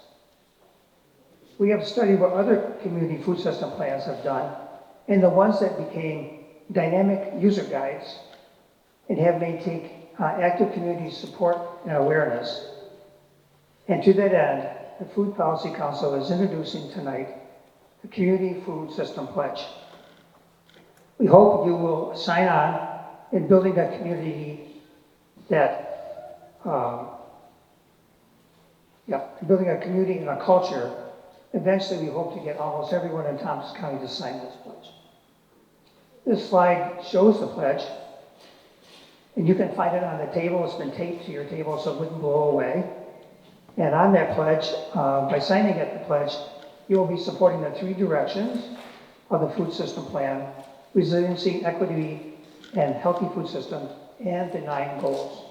We have studied what other community food system plans have done and the ones that became dynamic user guides and have maintained active community support and awareness. And to that end, the Food Policy Council is introducing tonight the Community Food System Pledge. We hope you will sign on in building a community that, building a community and a culture. Eventually, we hope to get almost everyone in Tompkins County to sign this pledge. This slide shows the pledge, and you can find it on the table. It's been taped to your table so it wouldn't blow away. And on that pledge, by signing at the pledge, you will be supporting the 3 directions of the food system plan: resiliency, equity, and healthy food system, and the 9 goals.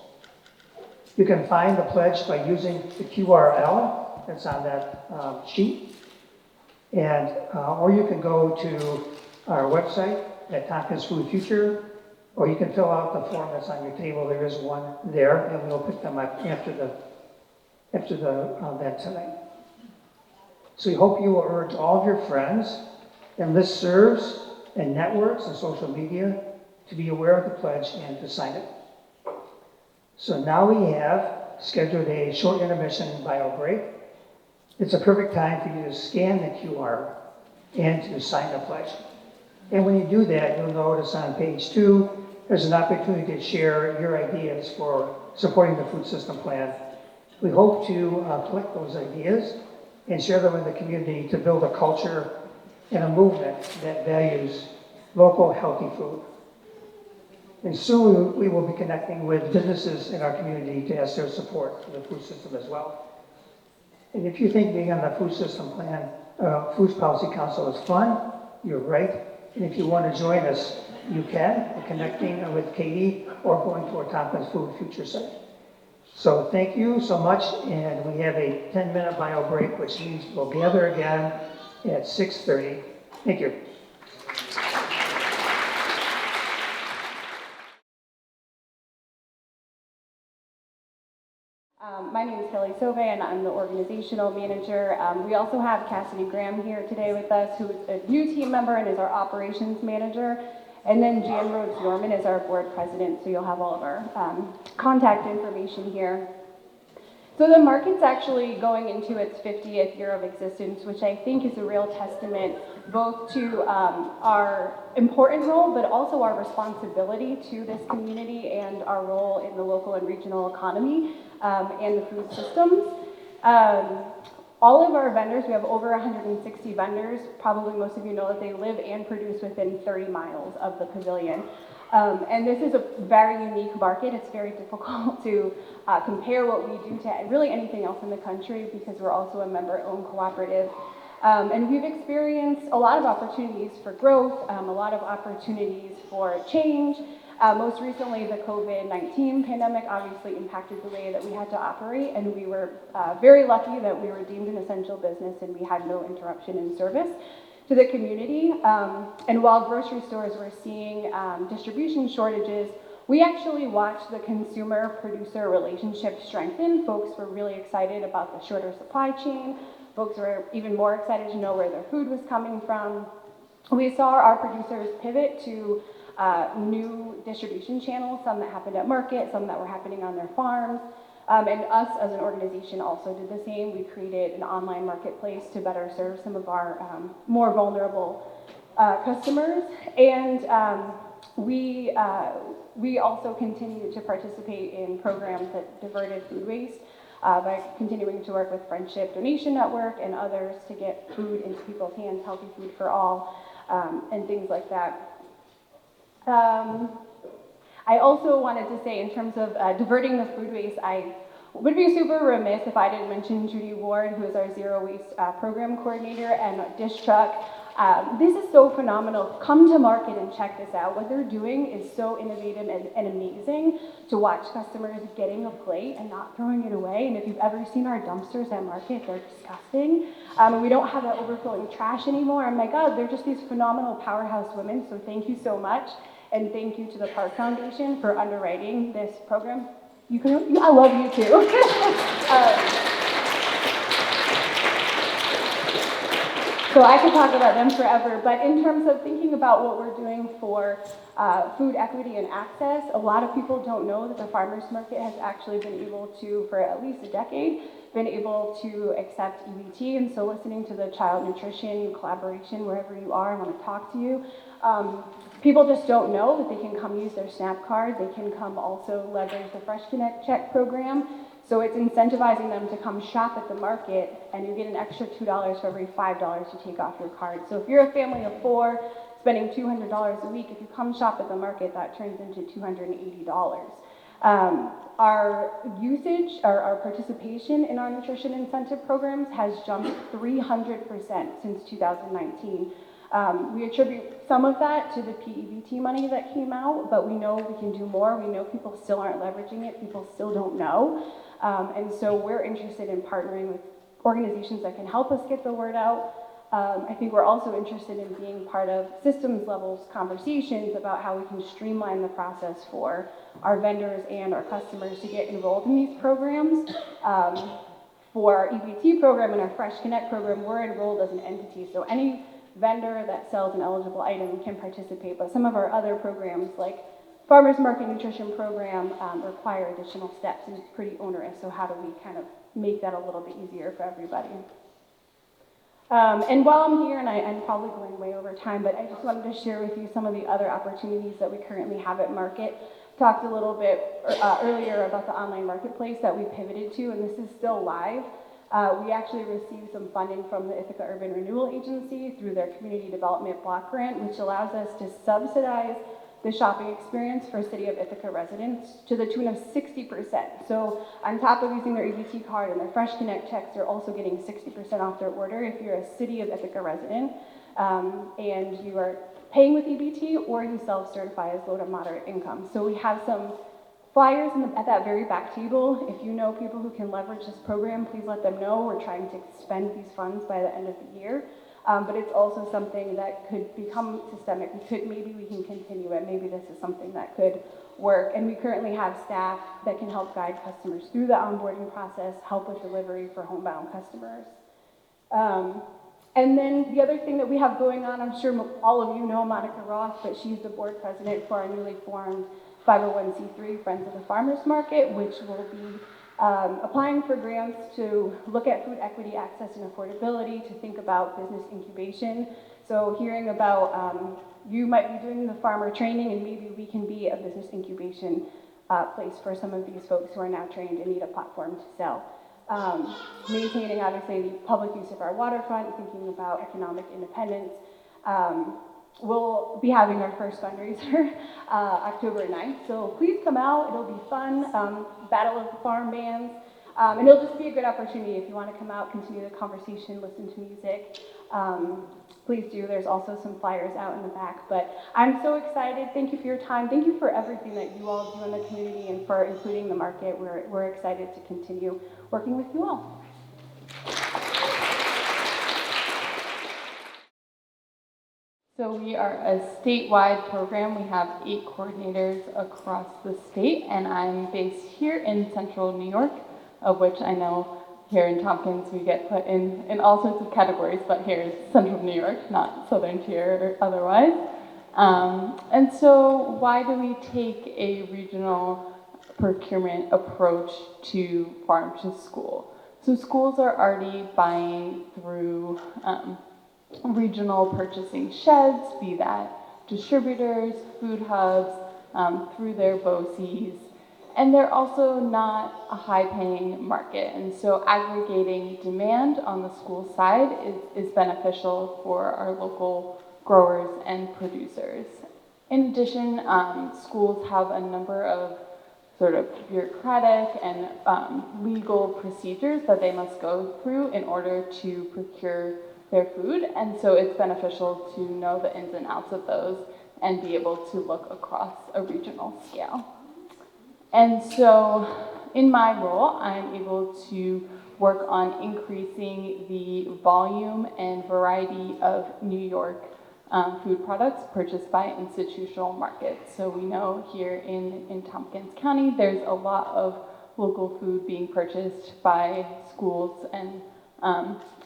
You can find the pledge by using the QRL that's on that sheet, and or you can go to our website at Tompkins Food Future, or you can fill out the form that's on your table. There is one there, and we'll pick them up after the event tonight. So we hope you will urge all of your friends and listservs and networks and social media to be aware of the pledge and to sign it. So now we have scheduled a short intermission bio break. It's a perfect time for you to scan the QR and to sign the pledge. And when you do that, you'll notice on page 2 as an opportunity to share your ideas for supporting the food system plan. We hope to collect those ideas and share them with the community to build a culture and a movement that values local, healthy food. And soon we will be connecting with businesses in our community to ask their support for the food system as well. And if you think being on the food system plan, Food Policy Council is fun, you're right. And if you want to join us, you can, connecting with Katie or going to our Tompkins Food Future site. So thank you so much, and we have a 10-minute bio break, which means we'll gather again at 6:30. Thank you. My name is Kelly Sove, and I'm the organizational manager. We also have Cassidy Graham here today with us, who is a new team member and is our operations manager. And then Jan Rhodes Norman is our board president, so you'll have all of our contact information here. So the market's actually going into its 50th year of existence, which I think is a real testament both to our important role, but also our responsibility to this community and our role in the local and regional economy and the food systems. All of our vendors, we have over 160 vendors. Probably most of you know that they live and produce within 30 miles of the pavilion. And this is a very unique market. It's very difficult to compare what we do to really anything else in the country because we're also a member-owned cooperative. And we've experienced a lot of opportunities for growth, a lot of opportunities for change. Most recently, the COVID-19 pandemic obviously impacted the way that we had to operate, and we were very lucky that we were deemed an essential business and we had no interruption in service to the community. And while grocery stores were seeing distribution shortages, we actually watched the consumer-producer relationship strengthen. Folks were really excited about the shorter supply chain. Folks were even more excited to know where their food was coming from. We saw our producers pivot to new distribution channels, some that happened at market, some that were happening on their farms. And us as an organization also did the same. We created an online marketplace to better serve some of our more vulnerable customers. And we also continue to participate in programs that diverted food waste by continuing to work with Friendship Donation Network and others to get food into people's hands, healthy food for all, and things like that. I also wanted to say, in terms of diverting the food waste, I would be super remiss if I didn't mention Judy Ward, who is our Zero Waste Program Coordinator, and Dish Truck. This is so phenomenal. Come to market and check this out. What they're doing is so innovative and amazing to watch customers getting a plate and not throwing it away. And if you've ever seen our dumpsters at market, they're disgusting. And we don't have that overflowing trash anymore. And my God, they're just these phenomenal powerhouse women. So thank you so much. And thank you to the Park Foundation for underwriting this program. I love you too. So I could talk about them forever, but in terms of thinking about what we're doing for food equity and access, a lot of people don't know that the farmers market has actually been able to, for at least a decade, been able to accept EBT. And so listening to the child nutrition collaboration, wherever you are, I want to talk to you. People just don't know that they can come use their SNAP card. They can come also leverage the Fresh Connect check program. So it's incentivizing them to come shop at the market, and you get an extra $2 for every $5 you take off your card. So if you're a family of 4 spending $200 a week, if you come shop at the market, that turns into $280. Our usage, our participation in our nutrition incentive programs has jumped 300% since 2019. We attribute some of that to the PEBT money that came out, but we know we can do more. We know people still aren't leveraging it. People still don't know. And so we're interested in partnering with organizations that can help us get the word out. I think we're also interested in being part of systems levels conversations about how we can streamline the process for our vendors and our customers to get enrolled in these programs. For our EBT program and our Fresh Connect program, we're enrolled as an entity. So any vendor that sells an eligible item can participate, but some of our other programs like Farmers Market Nutrition Program require additional steps and it's pretty onerous. So how do we kind of make that a little bit easier for everybody? And while I'm here, and I'm probably going way over time, but I just wanted to share with you some of the other opportunities that we currently have at Market. Talked a little bit earlier about the online marketplace that we pivoted to, and this is still live. We actually received some funding from the Ithaca Urban Renewal Agency through their Community Development Block Grant, which allows us to subsidize the shopping experience for City of Ithaca residents to the tune of 60%. So on top of using their EBT card and their Fresh Connect checks, they're also getting 60% off their order if you're a City of Ithaca resident and you are paying with EBT or you self-certify as low to moderate income. So we have some flyers at that very back table. If you know people who can leverage this program, please let them know. We're trying to expend these funds by the end of the year. But it's also something that could become systemic. Maybe we can continue it. Maybe this is something that could work. And we currently have staff that can help guide customers through the onboarding process, help with delivery for homebound customers. And then the other thing that we have going on, I'm sure all of you know Monica Roth, but she's the board president for our newly formed 501c3 Friends of the Farmers Market, which will be applying for grants to look at food equity, access, and affordability, to think about business incubation. So hearing about, you might be doing the farmer training, and maybe we can be a business incubation place for some of these folks who are now trained and need a platform to sell. Maintaining, obviously, the public use of our waterfront, thinking about economic independence. We'll be having our first fundraiser October 9th, so please come out. It'll be fun. Battle of the Farm Bands. And it'll just be a good opportunity if you want to come out, continue the conversation, listen to music. Please do. There's also some flyers out in the back. But I'm so excited. Thank you for your time. Thank you for everything that you all do in the community and for including the market. We're excited to continue working with you all. So we are a statewide program. We have 8 coordinators across the state, and I'm based here in central New York, of which I know here in Tompkins we get put in all sorts of categories, but here is central New York, not southern tier or otherwise. And so why do we take a regional procurement approach to farm to school? So schools are already buying through regional purchasing sheds, be that distributors, food hubs, through their BOCES, and they're also not a high-paying market, and so aggregating demand on the school side is beneficial for our local growers and producers. In addition, schools have a number of sort of bureaucratic and legal procedures that they must go through in order to procure their food, and so it's beneficial to know the ins and outs of those and be able to look across a regional scale. And so in my role, I'm able to work on increasing the volume and variety of New York food products purchased by institutional markets. So we know here in Tompkins County, there's a lot of local food being purchased by schools and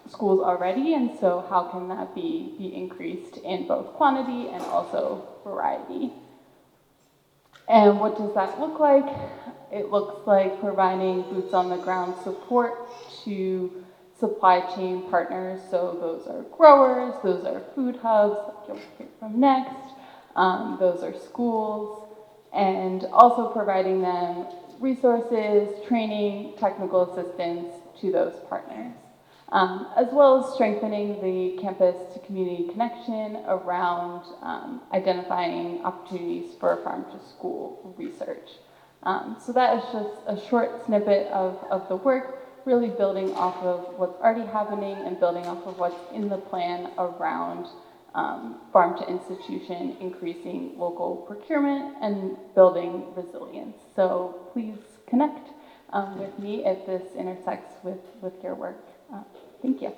schools already, and so how can that be increased in both quantity and also variety? And what does that look like? It looks like providing boots on the ground support to supply chain partners. So those are growers, those are food hubs, like you'll hear from next, those are schools, and also providing them resources, training, technical assistance to those partners. As well as strengthening the campus to community connection around identifying opportunities for farm to school research. So that is just a short snippet of the work, really building off of what's already happening and building off of what's in the plan around farm to institution, increasing local procurement and building resilience. So please connect with me if this intersects with your work. Thank you.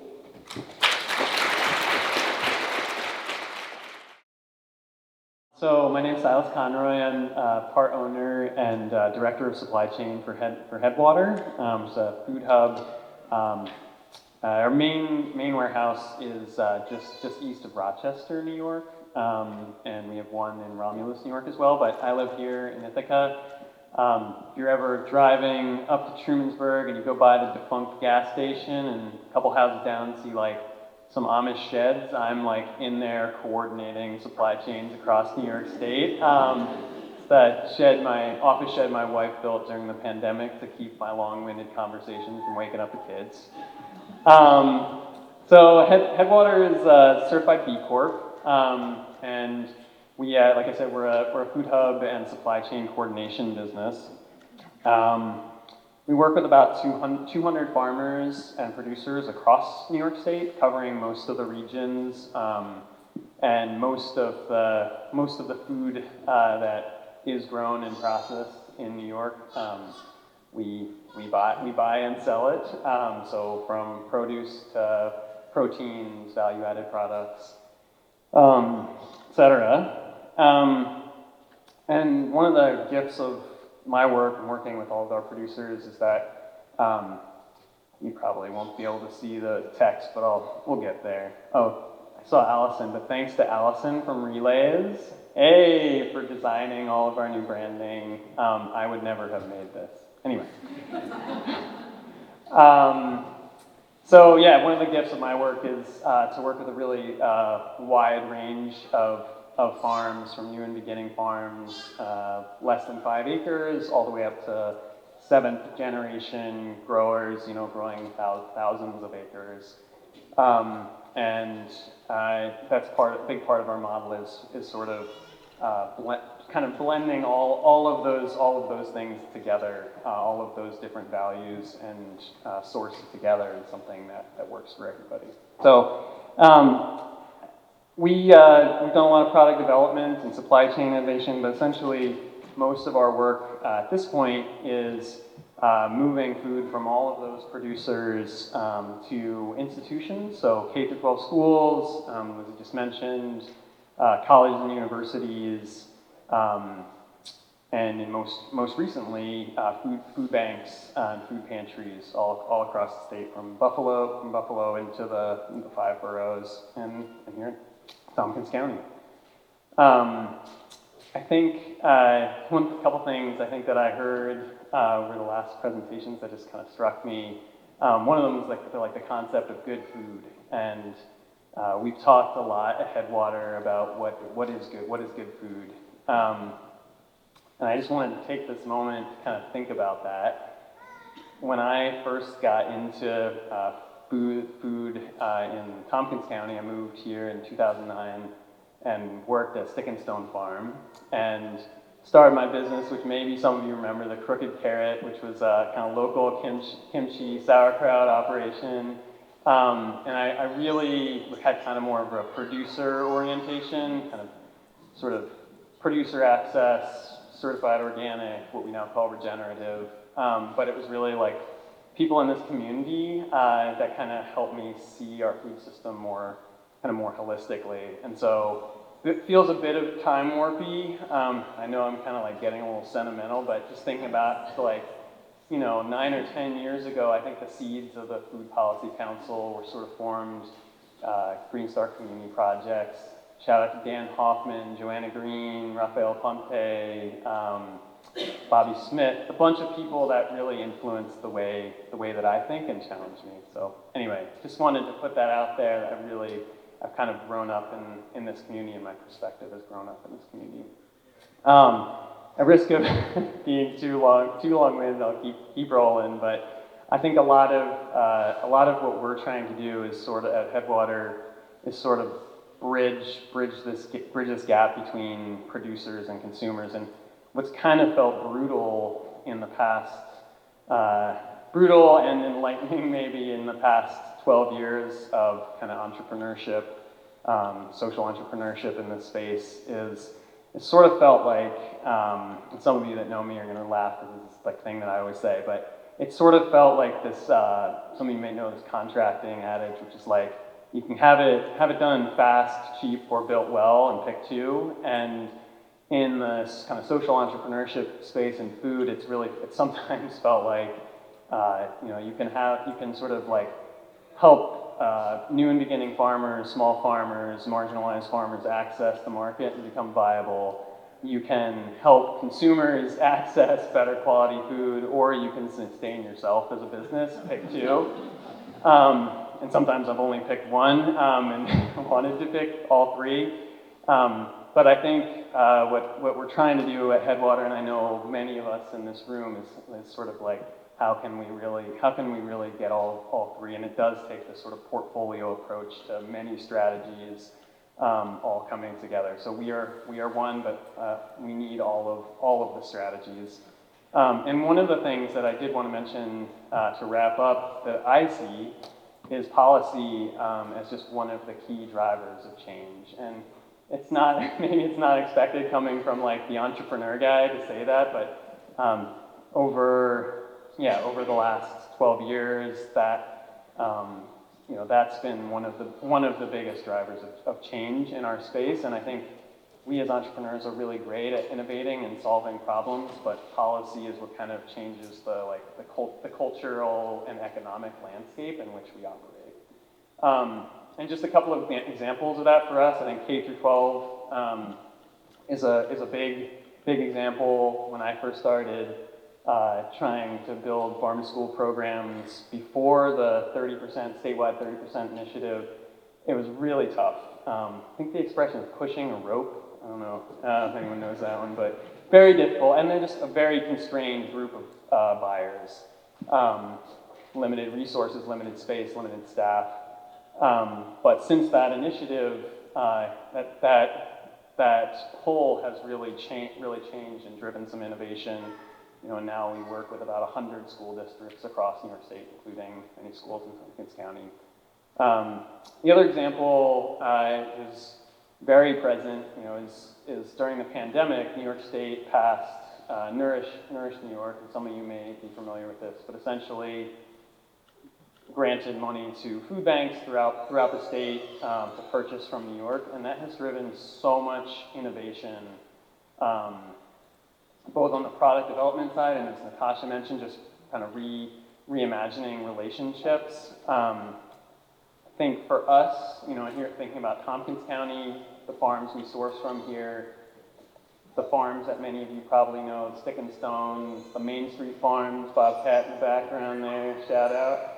So my name is Silas Conroy. I'm part owner and director of supply chain for Headwater. It's a food hub. Our main warehouse is just east of Rochester, New York, and we have one in Romulus, New York as well. But I live here in Ithaca. If you're ever driving up to Trumansburg and you go by the defunct gas station and a couple houses down see like some Amish sheds. I'm like in there coordinating supply chains across New York State. That shed, my office shed my wife built during the pandemic to keep my long-winded conversations from waking up the kids. So Headwater is certified B Corp, and we, like I said, we're a food hub and supply chain coordination business. We work with about 200 farmers and producers across New York State, covering most of the regions, and most of the food that is grown and processed in New York. We buy and sell it. So from produce to proteins, value-added products, etc. And one of the gifts of my work and working with all of our producers is that you probably won't be able to see the text, but we'll get there. Oh, I saw Allison, but thanks to Allison from Relays, for designing all of our new branding. I would never have made this. Anyway. So yeah, one of the gifts of my work is to work with a really wide range of farms, from new and beginning farms, less than 5 acres, all the way up to 7th generation growers, growing thousands of acres. And that's a big part of our model is sort of kind of blending all of those things together, all of those different values and sources together in something that works for everybody. So we've done a lot of product development and supply chain innovation, but essentially most of our work at this point is moving food from all of those producers to institutions, so K-12 schools, as I just mentioned, colleges and universities, and in most recently, food banks and food pantries all across the state, from Buffalo into the 5 boroughs and here in Tompkins County. I think a couple things I think that I heard over the last presentations that just kind of struck me. One of them is like the concept of good food, and we've talked a lot at Headwater about what is good food. And I just wanted to take this moment to kind of think about that. When I first got into food in Tompkins County, I moved here in 2009 and worked at Stick and Stone Farm and started my business, which maybe some of you remember, the Crooked Carrot, which was a kind of local kimchi sauerkraut operation. And I really had kind of more of a producer orientation, kind of sort of producer access, certified organic, what we now call regenerative. But it was really like people in this community that kind of helped me see our food system more holistically. And so it feels a bit of time warpy. I know I'm kind of like getting a little sentimental, but just thinking about 9 or 10 years ago, I think the seeds of the Food Policy Council were sort of formed, Green Star Community Projects. Shout out to Dan Hoffman, Joanna Green, Rafael Ponte, Bobby Smith, a bunch of people that really influenced the way that I think and challenged me. So anyway, just wanted to put that out there, that I've kind of grown up in this community, and my perspective has grown up in this community. At risk of being too long-winded, I'll keep rolling, but I think a lot of what we're trying to do is sort of at Headwater is sort of bridge this gap between producers and consumers, and what's kind of felt brutal in the past, brutal and enlightening maybe in the past 12 years of kind of entrepreneurship, social entrepreneurship in this space is, it sort of felt like, and some of you that know me are going to laugh because it's like thing that I always say, but it sort of felt like this, some of you may know this contracting adage, which is like, you can have it done fast, cheap, or built well, and pick two. And in this kind of social entrepreneurship space in food, it sometimes felt like, you can sort of like help new and beginning farmers, small farmers, marginalized farmers access the market and become viable. You can help consumers access better quality food, or you can sustain yourself as a business, pick two. and sometimes I've only picked one and wanted to pick all three. But I think what we're trying to do at Headwater, and I know many of us in this room, is sort of like, how can we really get all three? And it does take this sort of portfolio approach to many strategies all coming together. So we are one, but we need all of the strategies. And one of the things that I did want to mention to wrap up that I see is policy as just one of the key drivers of change. And it's not, maybe it's not expected coming from like the entrepreneur guy to say that, but over the last 12 years, that that's been one of the biggest drivers of change in our space. And I think we as entrepreneurs are really great at innovating and solving problems, but policy is what kind of changes the cultural and economic landscape in which we operate. And just a couple of examples of that for us. I think K through 12 is a big example. When I first started trying to build farm to school programs before the 30% statewide 30% initiative, it was really tough. I think the expression is pushing a rope. I don't know if anyone knows that one, but very difficult. And they're just a very constrained group of buyers. Limited resources, limited space, limited staff. But since that initiative, that pull has really changed and driven some innovation. And now we work with about 100 school districts across New York State, including many schools in Tompkins County. The other example is very present, is during the pandemic, New York State passed Nourish New York, and some of you may be familiar with this, but essentially granted money to food banks throughout the state to purchase from New York, and that has driven so much innovation, both on the product development side, and as Natasha mentioned, just kind of reimagining relationships. I think for us, here thinking about Tompkins County, the farms we source from here, the farms that many of you probably know, Stick and Stone, the Main Street Farms, Bobcat in the background there, shout out.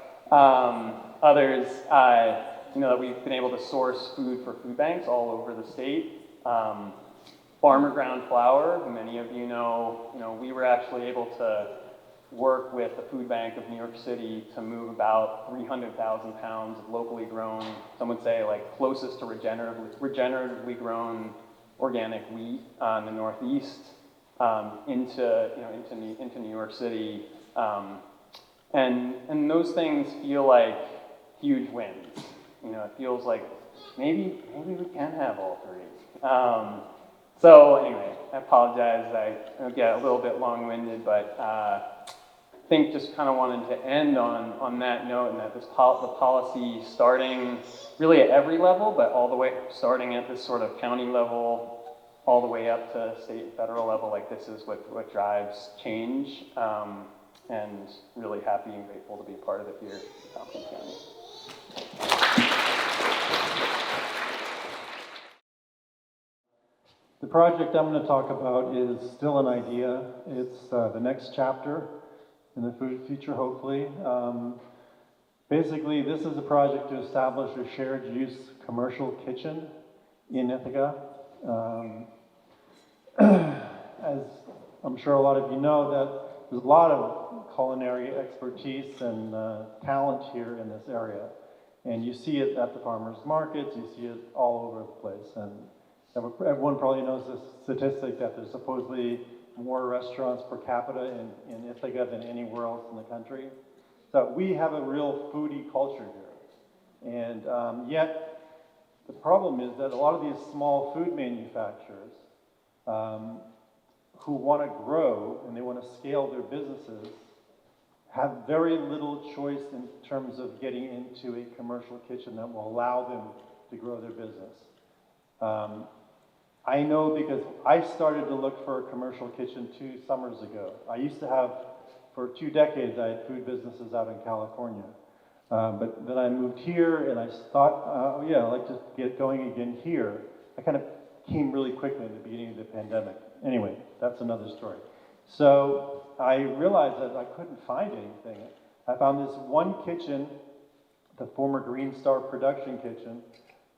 Others, that we've been able to source food for food banks all over the state. Farmer Ground Flour, who many of you know, we were actually able to work with the Food Bank of New York City to move about 300,000 pounds of locally grown, some would say like closest to regeneratively grown organic wheat in the Northeast into New York City. And those things feel like huge wins. It feels like maybe we can have all three. So anyway, I apologize. I get a little bit long-winded, but I think just kind of wanted to end on that note, and that the policy starting really at every level, but all the way starting at this sort of county level, all the way up to state and federal level, like this is what drives change. And really happy and grateful to be a part of it here in Tompkins County. The project I'm going to talk about is still an idea. It's the next chapter in the food future, hopefully. Basically, this is a project to establish a shared use commercial kitchen in Ithaca. As I'm sure a lot of you know, that there's a lot of culinary expertise and talent here in this area. And you see it at the farmers markets, you see it all over the place. And everyone probably knows this statistic that there's supposedly more restaurants per capita in Ithaca than anywhere else in the country. So we have a real foodie culture here. And yet, the problem is that a lot of these small food manufacturers who want to grow and they want to scale their businesses have very little choice in terms of getting into a commercial kitchen that will allow them to grow their business. I know because I started to look for a commercial kitchen 2 summers ago. I used to have, for 2 decades, I had food businesses out in California. But then I moved here and I thought, I'd like to get going again here. I kind of came really quickly in the beginning of the pandemic. Anyway, that's another story. So I realized that I couldn't find anything. I found this one kitchen the former Green Star production kitchen.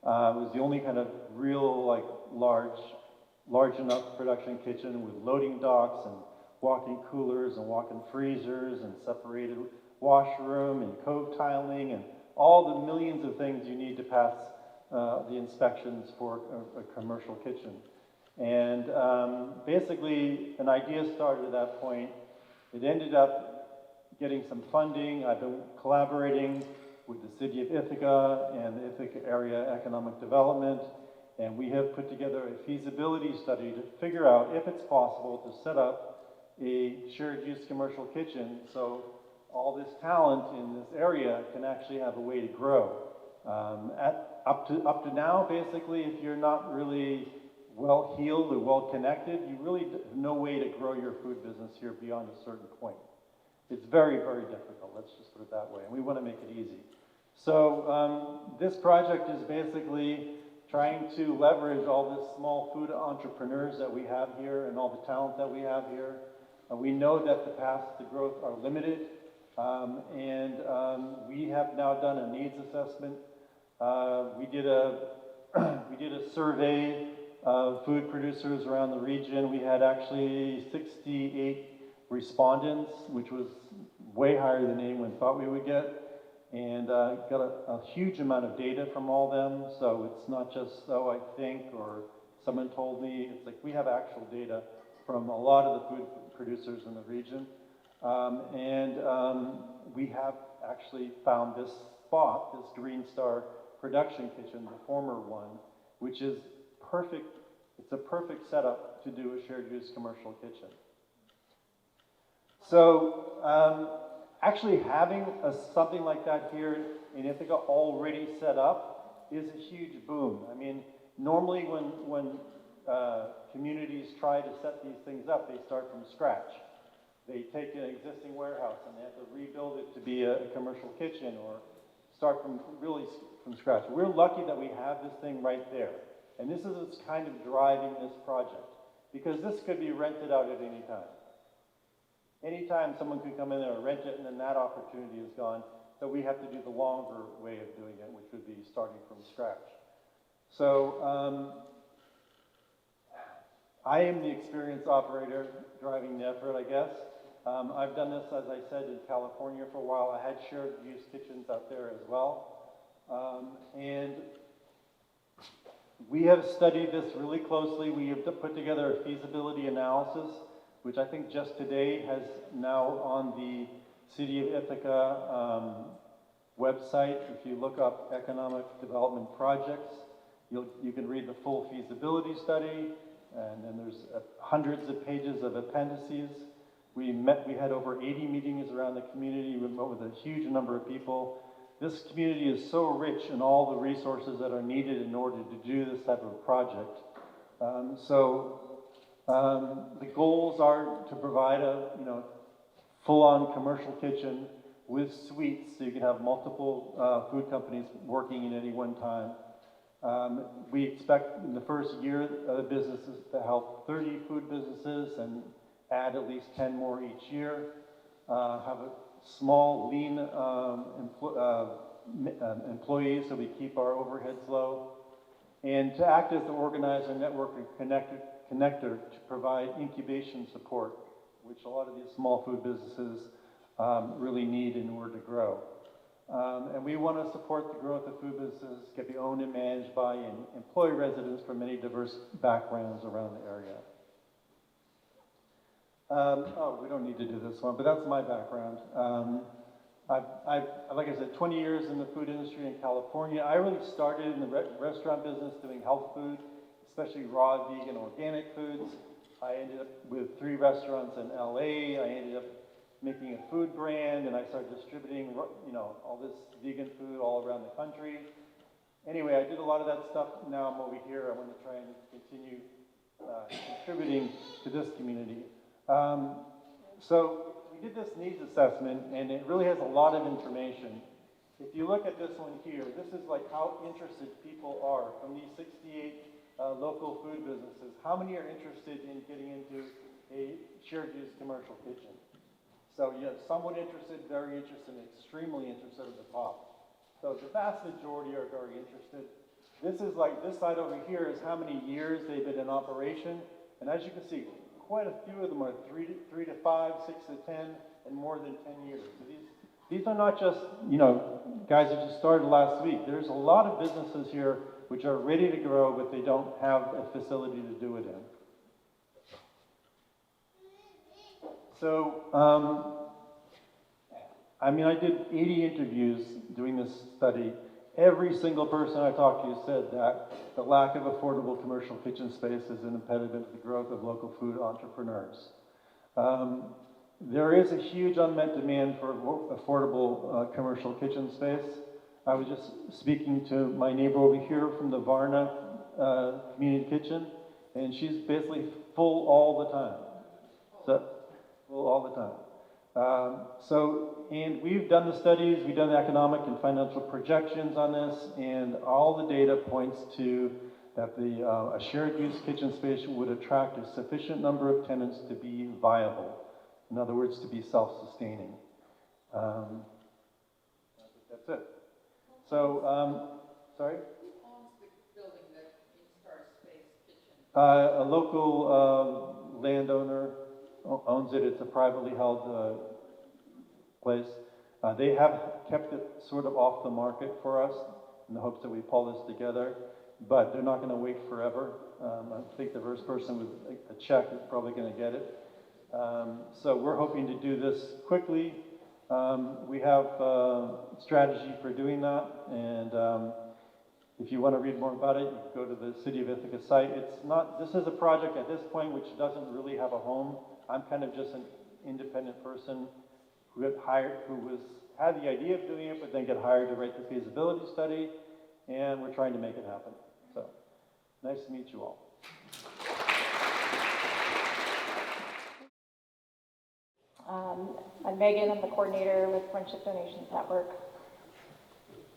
It was the only kind of real, like, large enough production kitchen with loading docks and walk-in coolers and walk-in freezers and separated washroom and cove tiling and all the millions of things you need to pass the inspections for a commercial kitchen. And basically, an idea started at that point. It ended up getting some funding. I've been collaborating with the City of Ithaca and the Ithaca Area Economic Development, and we have put together a feasibility study to figure out if it's possible to set up a shared use commercial kitchen so all this talent in this area can actually have a way to grow. Up to now, basically, if you're not really well-heeled or well-connected, you really have no way to grow your food business here beyond a certain point. It's very, very difficult, let's just put it that way, and we want to make it easy. So this project is basically trying to leverage all the small food entrepreneurs that we have here and all the talent that we have here. We know that the paths to growth are limited, and we have now done a needs assessment. We did a survey of food producers around the region. We had actually 68 respondents, which was way higher than anyone thought we would get, and got a huge amount of data from all them. So it's not just, oh, I think, or someone told me. It's like we have actual data from a lot of the food producers in the region. We have actually found this spot, this Green Star production kitchen, the former one, which is perfect. It's a perfect setup to do a shared use commercial kitchen. So actually having something like that here in Ithaca already set up is a huge boom. I mean, normally when communities try to set these things up, they start from scratch. They take an existing warehouse and they have to rebuild it to be a commercial kitchen or start from scratch. We're lucky that we have this thing right there. And this is what's kind of driving this project, because this could be rented out at any time. Anytime someone could come in there and rent it, and then that opportunity is gone. So we have to do the longer way of doing it, which would be starting from scratch. So I am the experienced operator driving the effort, I guess. I've done this, as I said, in California for a while. I had shared use kitchens out there as well. And we have studied this really closely. We have put together a feasibility analysis, which I think just today has now on the City of Ithaca website. If you look up economic development projects, you can read the full feasibility study, and then there's hundreds of pages of appendices. We had over 80 meetings around the community. We met with a huge number of people. This community is so rich in all the resources that are needed in order to do this type of project. The goals are to provide a full-on commercial kitchen with suites, so you can have multiple food companies working at any one time. We expect in the first year the businesses to help 30 food businesses and add at least 10 more each year. Have a small, lean employees so we keep our overheads low. And to act as the organizer, network, and connector to provide incubation support, which a lot of these small food businesses really need in order to grow. And we want to support the growth of food businesses, can be owned and managed by and employ residents from many diverse backgrounds around the area. We don't need to do this one, but that's my background. I've, like I said, 20 years in the food industry in California. I really started in the restaurant business doing health food, especially raw, vegan, organic foods. I ended up with 3 restaurants in LA. I ended up making a food brand, and I started distributing, all this vegan food all around the country. Anyway, I did a lot of that stuff. Now I'm over here. I want to try and continue contributing to this community. So we did this needs assessment, and it really has a lot of information. If you look at this one here, this is like how interested people are from these 68 local food businesses. How many are interested in getting into a shared use commercial kitchen? So you have somewhat interested, very interested, and extremely interested at the top. So the vast majority are very interested. This is like, this side over here is how many years they've been in operation. And as you can see, quite a few of them are 3 to 5, 6 to 10, and more than 10 years. So these are not just, you know, guys who just started last week. There's a lot of businesses here which are ready to grow, but they don't have a facility to do it in. So, I mean, I did 80 interviews doing this study. Every single person I talked to said that the lack of affordable commercial kitchen space is an impediment to the growth of local food entrepreneurs. There is a huge unmet demand for affordable commercial kitchen space. I was just speaking to my neighbor over here from the Varna Community Kitchen, and she's basically full all the time. So, full all the time. And we've done the studies, we've done the economic and financial projections on this, and all the data points to that a shared use kitchen space would attract a sufficient number of tenants to be viable. In other words, to be self-sustaining. That's it. So, sorry? Who owns the building that InStar Space Kitchen? A local landowner owns it. It's a privately held place. They have kept it sort of off the market for us in the hopes that we pull this together, but they're not going to wait forever. I think the first person with a check is probably going to get it. So we're hoping to do this quickly. We have a strategy for doing that, and if you want to read more about it, you can go to the City of Ithaca site. This is a project at this point which doesn't really have a home. I'm kind of just an independent person who had the idea of doing it, but then get hired to write the feasibility study, and we're trying to make it happen. So, nice to meet you all. I'm Megan, I'm the coordinator with Friendship Donations Network.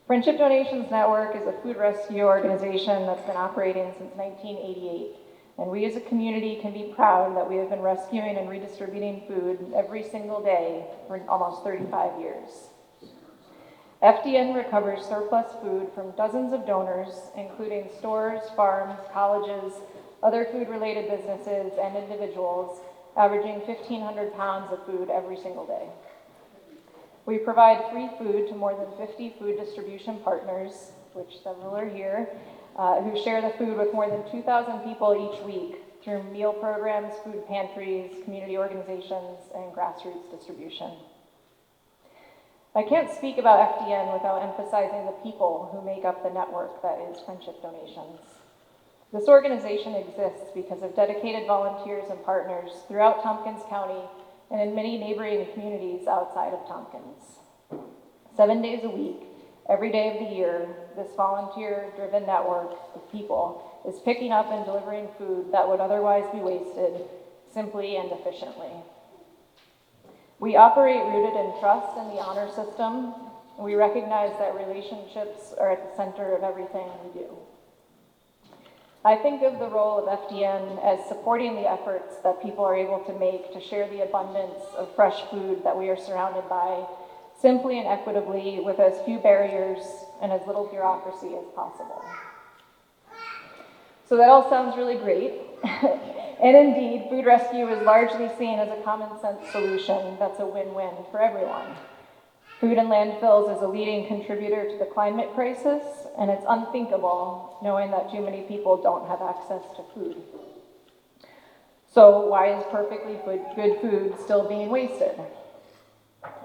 Friendship Donations Network is a food rescue organization that's been operating since 1988. And we as a community can be proud that we have been rescuing and redistributing food every single day for almost 35 years. FDN recovers surplus food from dozens of donors, including stores, farms, colleges, other food-related businesses, and individuals, averaging 1,500 pounds of food every single day. We provide free food to more than 50 food distribution partners, which several are here, who share the food with more than 2,000 people each week through meal programs, food pantries, community organizations, and grassroots distribution. I can't speak about FDN without emphasizing the people who make up the network that is Friendship Donations. This organization exists because of dedicated volunteers and partners throughout Tompkins County and in many neighboring communities outside of Tompkins. 7 days a week, every day of the year, this volunteer-driven network of people is picking up and delivering food that would otherwise be wasted simply and efficiently. We operate rooted in trust and the honor system. We recognize that relationships are at the center of everything we do. I think of the role of FDN as supporting the efforts that people are able to make to share the abundance of fresh food that we are surrounded by, simply and equitably, with as few barriers and as little bureaucracy as possible. So that all sounds really great. And indeed, food rescue is largely seen as a common sense solution that's a win-win for everyone. Food in landfills is a leading contributor to the climate crisis, and it's unthinkable knowing that too many people don't have access to food. So why is perfectly good food still being wasted?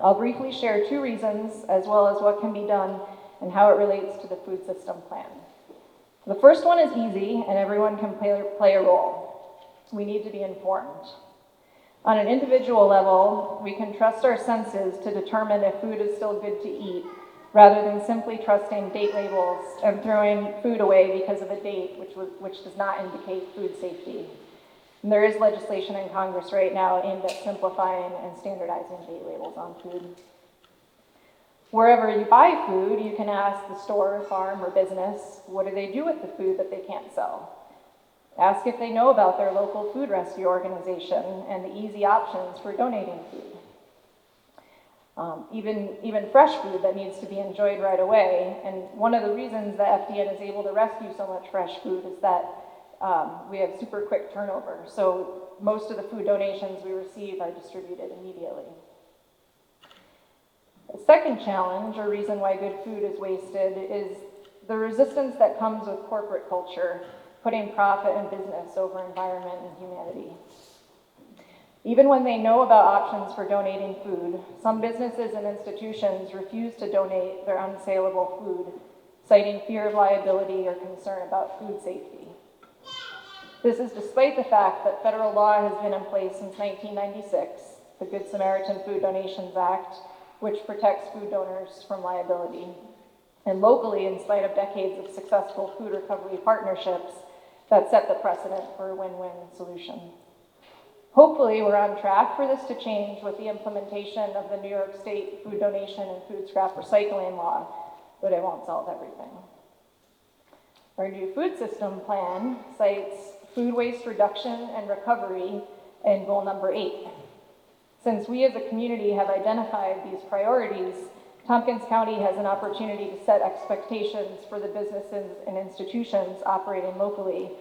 I'll briefly share 2 reasons, as well as what can be done and how it relates to the food system plan. The first one is easy, and everyone can play a role. We need to be informed. On an individual level, we can trust our senses to determine if food is still good to eat, rather than simply trusting date labels and throwing food away because of a date which does not indicate food safety. And there is legislation in Congress right now aimed at simplifying and standardizing date labels on food. Wherever you buy food, you can ask the store, farm, or business, what do they do with the food that they can't sell? Ask if they know about their local food rescue organization and the easy options for donating food. even fresh food that needs to be enjoyed right away. And one of the reasons that FDN is able to rescue so much fresh food is that we have super quick turnover. So most of the food donations we receive are distributed immediately. The second challenge, or reason why good food is wasted, is the resistance that comes with corporate culture, putting profit and business over environment and humanity. Even when they know about options for donating food, some businesses and institutions refuse to donate their unsaleable food, citing fear of liability or concern about food safety. This is despite the fact that federal law has been in place since 1996, the Good Samaritan Food Donations Act, which protects food donors from liability. And locally, in spite of decades of successful food recovery partnerships that set the precedent for a win-win solution. Hopefully, we're on track for this to change with the implementation of the New York State food donation and food scrap recycling law, but it won't solve everything. Our new food system plan cites food waste reduction and recovery in goal number 8. Since we as a community have identified these priorities, Tompkins County has an opportunity to set expectations for the businesses and institutions operating locally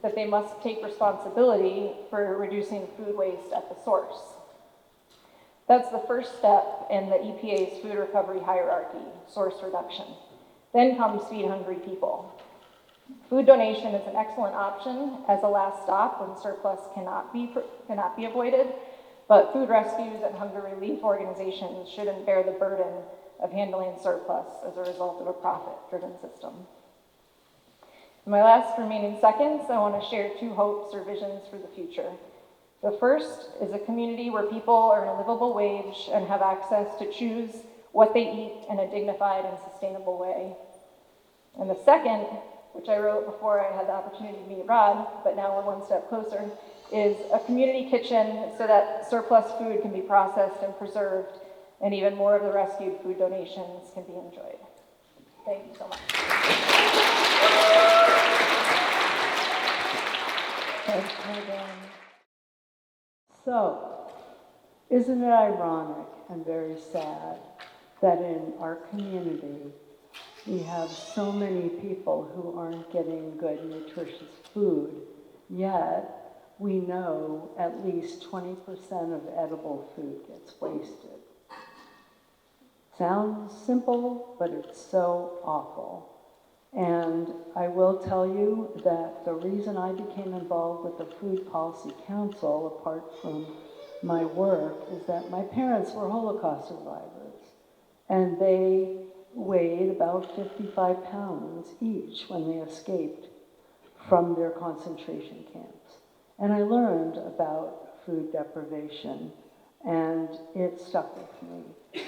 that they must take responsibility for reducing food waste at the source. That's the first step in the EPA's food recovery hierarchy, source reduction. Then comes feed hungry people. Food donation is an excellent option as a last stop when surplus cannot be avoided, but food rescues and hunger relief organizations shouldn't bear the burden of handling surplus as a result of a profit-driven system. In my last remaining seconds, I want to share 2 hopes or visions for the future. The first is a community where people earn a livable wage and have access to choose what they eat in a dignified and sustainable way. And the second, which I wrote before I had the opportunity to meet Rod, but now we're one step closer, is a community kitchen so that surplus food can be processed and preserved, and even more of the rescued food donations can be enjoyed. Thank you so much. Thanks, Megan. So, isn't it ironic and very sad that in our community we have so many people who aren't getting good, nutritious food, yet we know at least 20% of edible food gets wasted. Sounds simple, but it's so awful. And I will tell you that the reason I became involved with the Food Policy Council, apart from my work, is that my parents were Holocaust survivors. And they weighed about 55 pounds each when they escaped from their concentration camps. And I learned about food deprivation, and it stuck with me.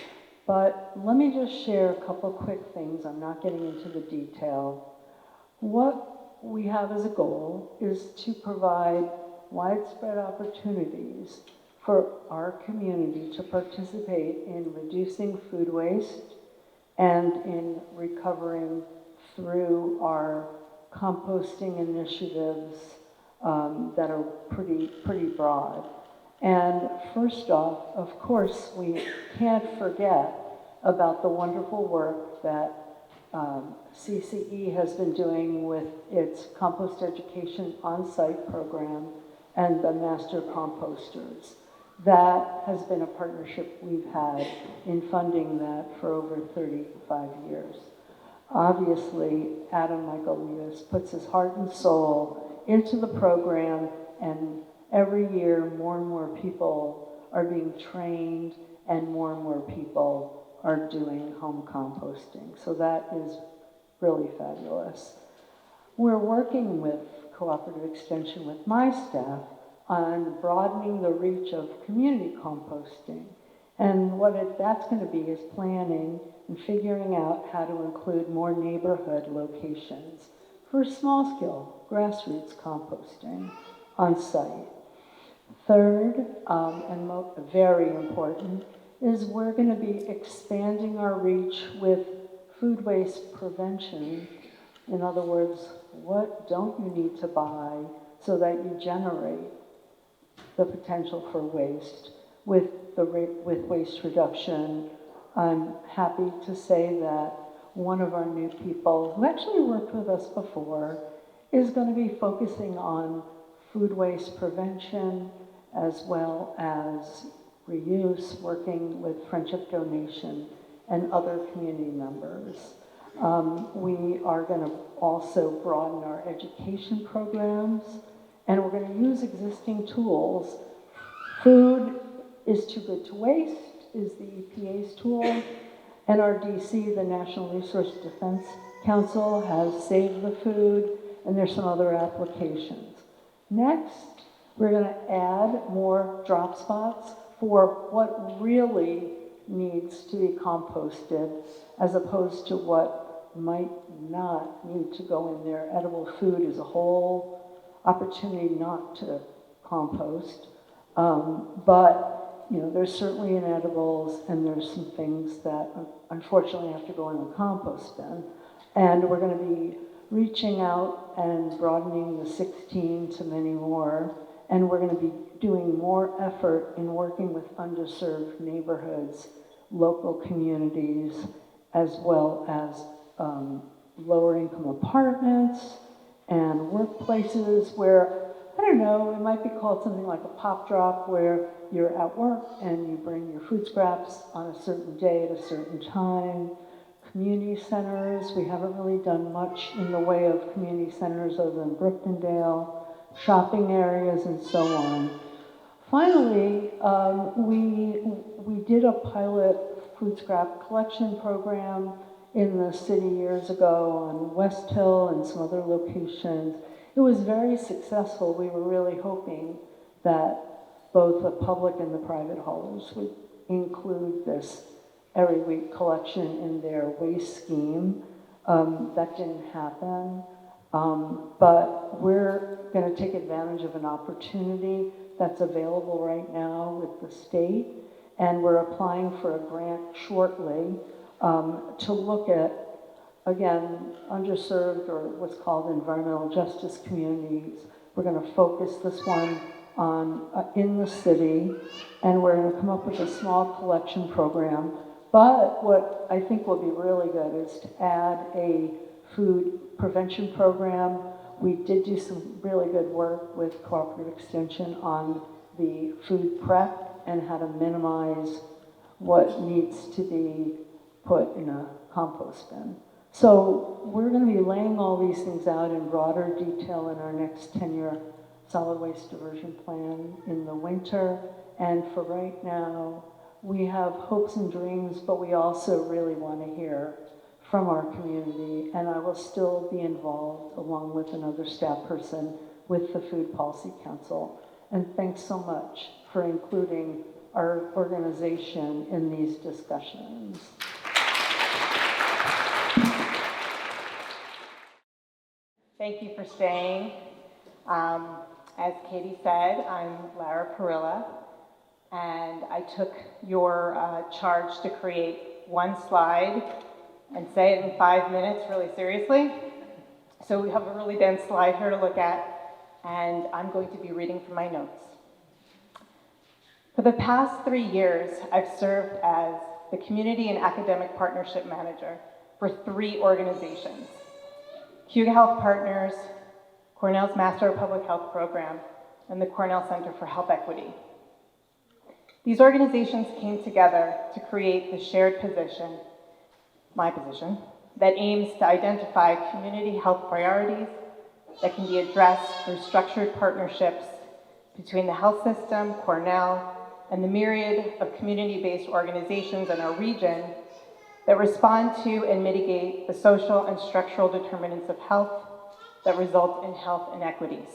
But let me just share a couple quick things. I'm not getting into the detail. What we have as a goal is to provide widespread opportunities for our community to participate in reducing food waste and in recovering through our composting initiatives that are pretty broad. And first off, of course, we can't forget about the wonderful work that CCE has been doing with its Compost Education On-Site program and the Master Composters. That has been a partnership we've had in funding that for over 35 years. Obviously, Adam Michael Lewis puts his heart and soul into the program, and every year more and more people are being trained and more people are doing home composting. So that is really fabulous. We're working with Cooperative Extension with my staff on broadening the reach of community composting. And what that's going to be is planning and figuring out how to include more neighborhood locations for small-scale grassroots composting on site. Third, and very important, is we're going to be expanding our reach with food waste prevention. In other words, what don't you need to buy so that you generate the potential for waste with with waste reduction, I'm happy to say that one of our new people, who actually worked with us before, is going to be focusing on food waste prevention as well as reuse, working with Friendship Donation and other community members. We are going to also broaden our education programs, and we're going to use existing tools. Food is too good to waste is the EPA's tool. NRDC, the National Resource Defense Council, has Save the Food, and there's some other applications. Next, we're going to add more drop spots for what really needs to be composted as opposed to what might not need to go in there. Edible food is a whole opportunity not to compost. But you know, there's certainly inedibles, and there's some things that unfortunately have to go in the compost bin. And we're going to be reaching out and broadening the 16 to many more. And we're going to be doing more effort in working with underserved neighborhoods, local communities, as well as lower income apartments and workplaces where, I don't know, it might be called something like a pop drop, where you're at work and you bring your food scraps on a certain day at a certain time. Community centers, we haven't really done much in the way of community centers other than Brookendale, shopping areas, and so on. Finally, we did a pilot food scrap collection program in the city years ago on West Hill and some other locations. It was very successful. We were really hoping that both the public and the private haulers would include this every week collection in their waste scheme. That didn't happen. But we're going to take advantage of an opportunity that's available right now with the state. And we're applying for a grant shortly to look at, again, underserved or what's called environmental justice communities. We're going to focus this one on in the city, and we're going to come up with a small collection program. But what I think will be really good is to add a food prevention program. We did do some really good work with Cooperative Extension on the food prep and how to minimize what needs to be put in a compost bin. So we're going to be laying all these things out in broader detail in our next 10-year solid waste diversion plan in the winter. And for right now, we have hopes and dreams, but we also really want to hear from our community. And I will still be involved, along with another staff person, with the Food Policy Council. And thanks so much for including our organization in these discussions. Thank you for staying. As Katie said, I'm Lara Parilla, and I took your charge to create one slide and say it in 5 minutes really seriously. So we have a really dense slide here to look at, and I'm going to be reading from my notes. For the past 3 years, I've served as the Community and Academic Partnership Manager for 3 organizations: Cuga Health Partners, Cornell's Master of Public Health Program, and the Cornell Center for Health Equity. These organizations came together to create the shared position, my position, that aims to identify community health priorities that can be addressed through structured partnerships between the health system, Cornell, and the myriad of community-based organizations in our region that respond to and mitigate the social and structural determinants of health that result in health inequities.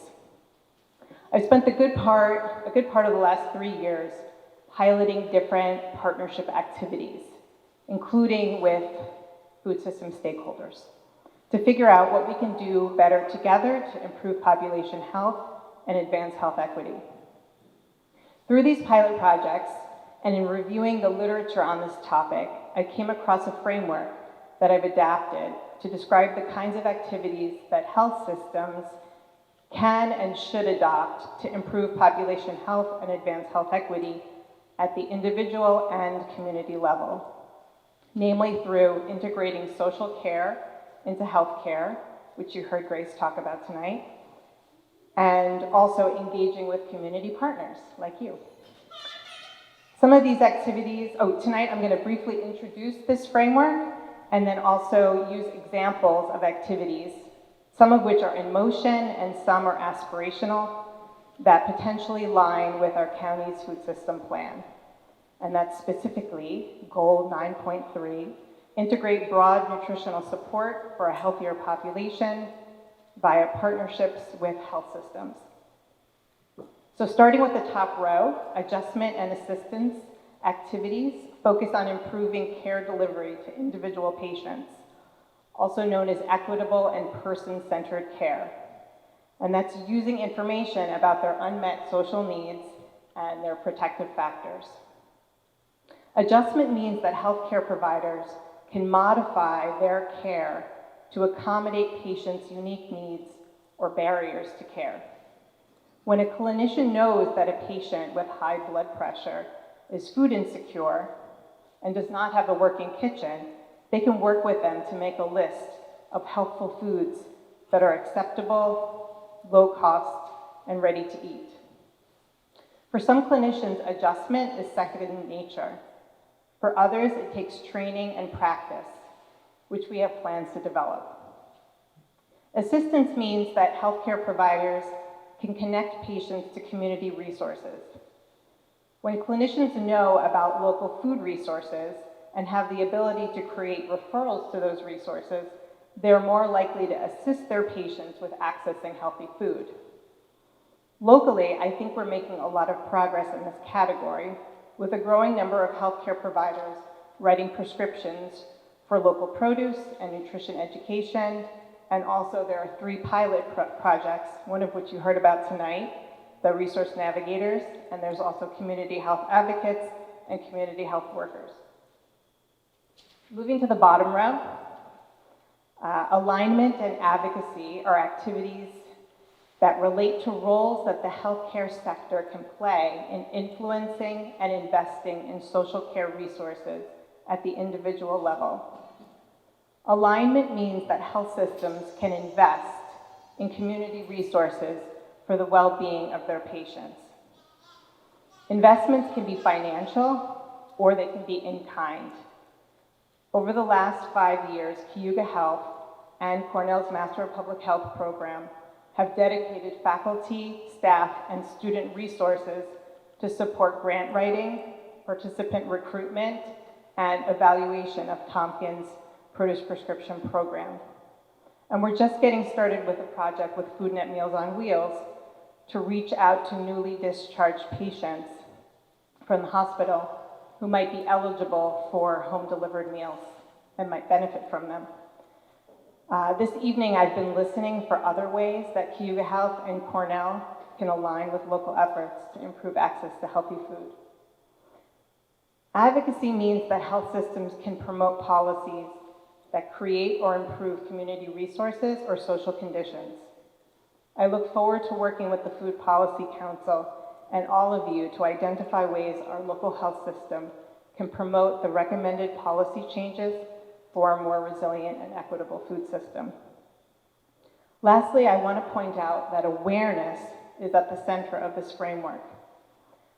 I've spent a good part of the last 3 years piloting different partnership activities, including with food system stakeholders, to figure out what we can do better together to improve population health and advance health equity. Through these pilot projects, and in reviewing the literature on this topic, I came across a framework that I've adapted to describe the kinds of activities that health systems can and should adopt to improve population health and advance health equity at the individual and community level, namely through integrating social care into healthcare, which you heard Grace talk about tonight, and also engaging with community partners like you. Some of these activities, tonight I'm going to briefly introduce this framework and then also use examples of activities, some of which are in motion and some are aspirational, that potentially align with our county's food system plan. And that's specifically Goal 9.3, integrate broad nutritional support for a healthier population via partnerships with health systems. So starting with the top row, adjustment and assistance activities focus on improving care delivery to individual patients, also known as equitable and person-centered care. And that's using information about their unmet social needs and their protective factors. Adjustment means that healthcare providers can modify their care to accommodate patients' unique needs or barriers to care. When a clinician knows that a patient with high blood pressure is food insecure and does not have a working kitchen, they can work with them to make a list of healthful foods that are acceptable, low cost, and ready to eat. For some clinicians, adjustment is second in nature. For others, it takes training and practice, which we have plans to develop. Assistance means that healthcare providers can connect patients to community resources. When clinicians know about local food resources and have the ability to create referrals to those resources, they're more likely to assist their patients with accessing healthy food. Locally, I think we're making a lot of progress in this category, with a growing number of healthcare providers writing prescriptions for local produce and nutrition education. And also there are 3 pilot projects, one of which you heard about tonight, the resource navigators, and there's also community health advocates and community health workers. Moving to the bottom row, alignment and advocacy are activities that relate to roles that the healthcare sector can play in influencing and investing in social care resources at the individual level. Alignment means that health systems can invest in community resources for the well-being of their patients. Investments can be financial or they can be in kind. Over the last 5 years, Cayuga Health and Cornell's Master of Public Health program have dedicated faculty, staff, and student resources to support grant writing, participant recruitment, and evaluation of Tompkins' produce prescription program. And we're just getting started with a project with FoodNet Meals on Wheels to reach out to newly discharged patients from the hospital who might be eligible for home-delivered meals and might benefit from them. This evening, I've been listening for other ways that Cayuga Health and Cornell can align with local efforts to improve access to healthy food. Advocacy means that health systems can promote policies that create or improve community resources or social conditions. I look forward to working with the Food Policy Council and all of you to identify ways our local health system can promote the recommended policy changes for a more resilient and equitable food system. Lastly, I want to point out that awareness is at the center of this framework.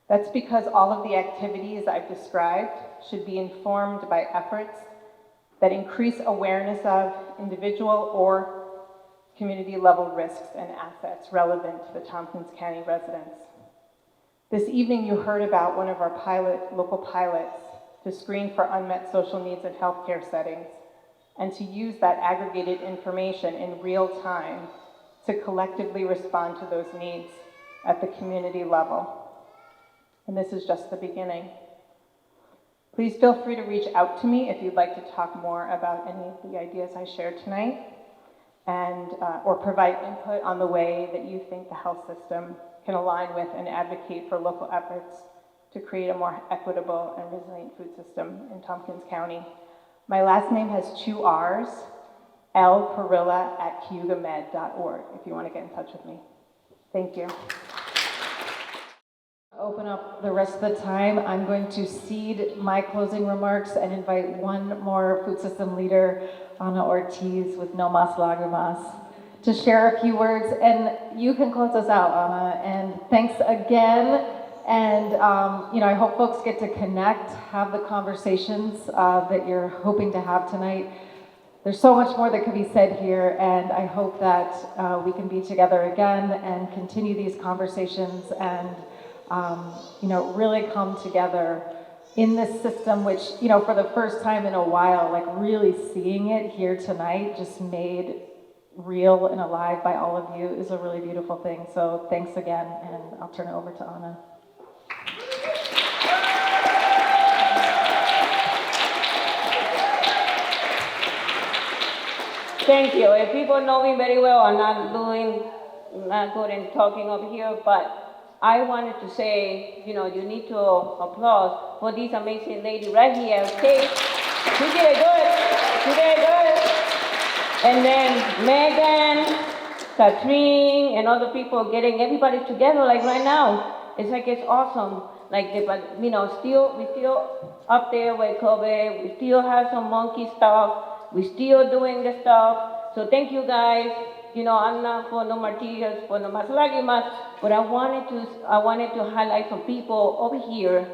That's because all of the activities I've described should be informed by efforts that increase awareness of individual or community level risks and assets relevant to the Tompkins County residents. This evening you heard about one of our local pilots to screen for unmet social needs in healthcare settings and to use that aggregated information in real time to collectively respond to those needs at the community level. And this is just the beginning. Please feel free to reach out to me if you'd like to talk more about any of the ideas I shared tonight, and or provide input on the way that you think the health system can align with and advocate for local efforts to create a more equitable and resilient food system in Tompkins County. My last name has 2 R's, lperilla@cayugamed.org, if you want to get in touch with me. Thank you. open up the rest of the time, I'm going to cede my closing remarks and invite one more food system leader, Ana Ortiz with No Mas Lágrimas, to share a few words. And you can close us out, Ana. And thanks again. And I hope folks get to connect, have the conversations that you're hoping to have tonight. There's so much more that could be said here, and I hope that we can be together again and continue these conversations and really come together in this system, which, for the first time in a while, like really seeing it here tonight, just made real and alive by all of you, is a really beautiful thing. So thanks again, and I'll turn it over to Ana. Thank you. If people know me very well, I'm not good in talking over here, but I wanted to say, you need to applaud for this amazing lady right here. Okay, she did it good. She did it good. And then Megan, Katrine, and other people getting everybody together like right now. It's like it's awesome. Like, we still up there with COVID. We still have some monkey stuff. We're still doing the stuff. So thank you guys. I'm not for no martillas, for no más lágrimas, but I wanted to highlight some people over here.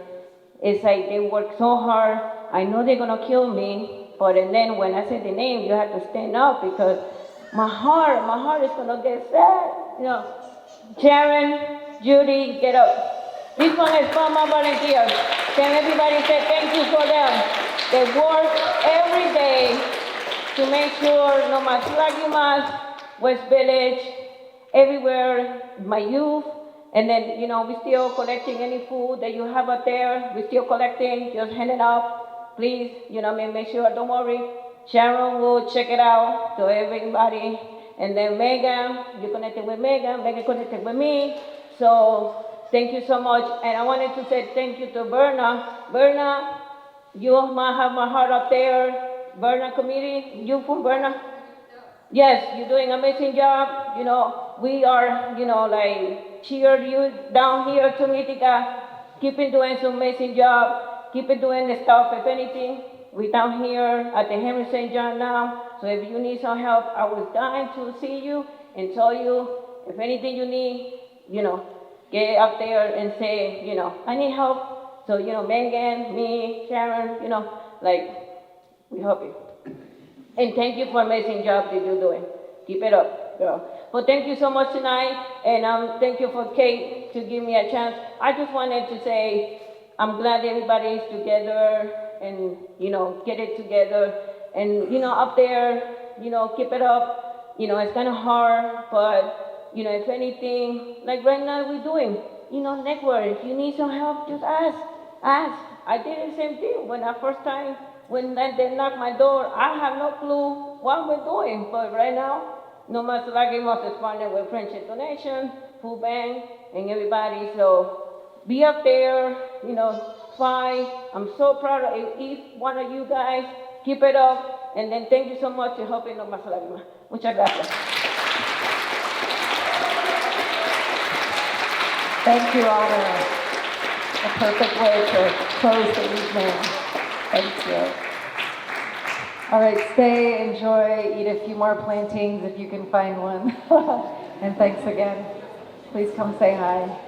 It's like they work so hard. I know they're gonna kill me, but and then when I say the name, you have to stand up because my heart is gonna get sad. Sharon, Judy, get up. This one is from my volunteers. Can everybody say thank you for them? They work every day to make sure No Más Lágrimas, West Village, everywhere, my youth, and then, we're still collecting any food that you have out there. We're still collecting, just hand it out, please, make sure, don't worry. Sharon will check it out to everybody. And then Megan, you connected with Megan connected with me. So thank you so much. And I wanted to say thank you to Berna. Berna, you might have my heart up there. Berna committee, you from Berna? Yes, you're doing an amazing job. We are, cheer you down here to Mitica. Keep it doing some amazing job. Keep it doing the stuff. If anything, we down here at the Henry St. John now. So if you need some help, I was dying to see you and tell you if anything you need, get up there and say, I need help. So, Megan, me, Sharon, we help you. And thank you for an amazing job that you're doing. Keep it up, girl. But thank you so much tonight, and thank you for Kate to give me a chance. I just wanted to say I'm glad everybody's together and, get it together. And, up there, keep it up. It's kind of hard, but, if anything, like right now we're doing, network. If you need some help, just ask. I did the same thing when they knocked my door. I have no clue what we're doing, but right now, No Más Lágrimas is partnered with Friendship Donation, Food Bank, and everybody. So be up there, fight. I'm so proud of each one of you guys. Keep it up, and then thank you so much for helping No Más Lágrimas. Muchas gracias. Thank you, Ana. A perfect way to close the evening. Thank you. All right, stay, enjoy, eat a few more plantains if you can find one. And thanks again. Please come say hi.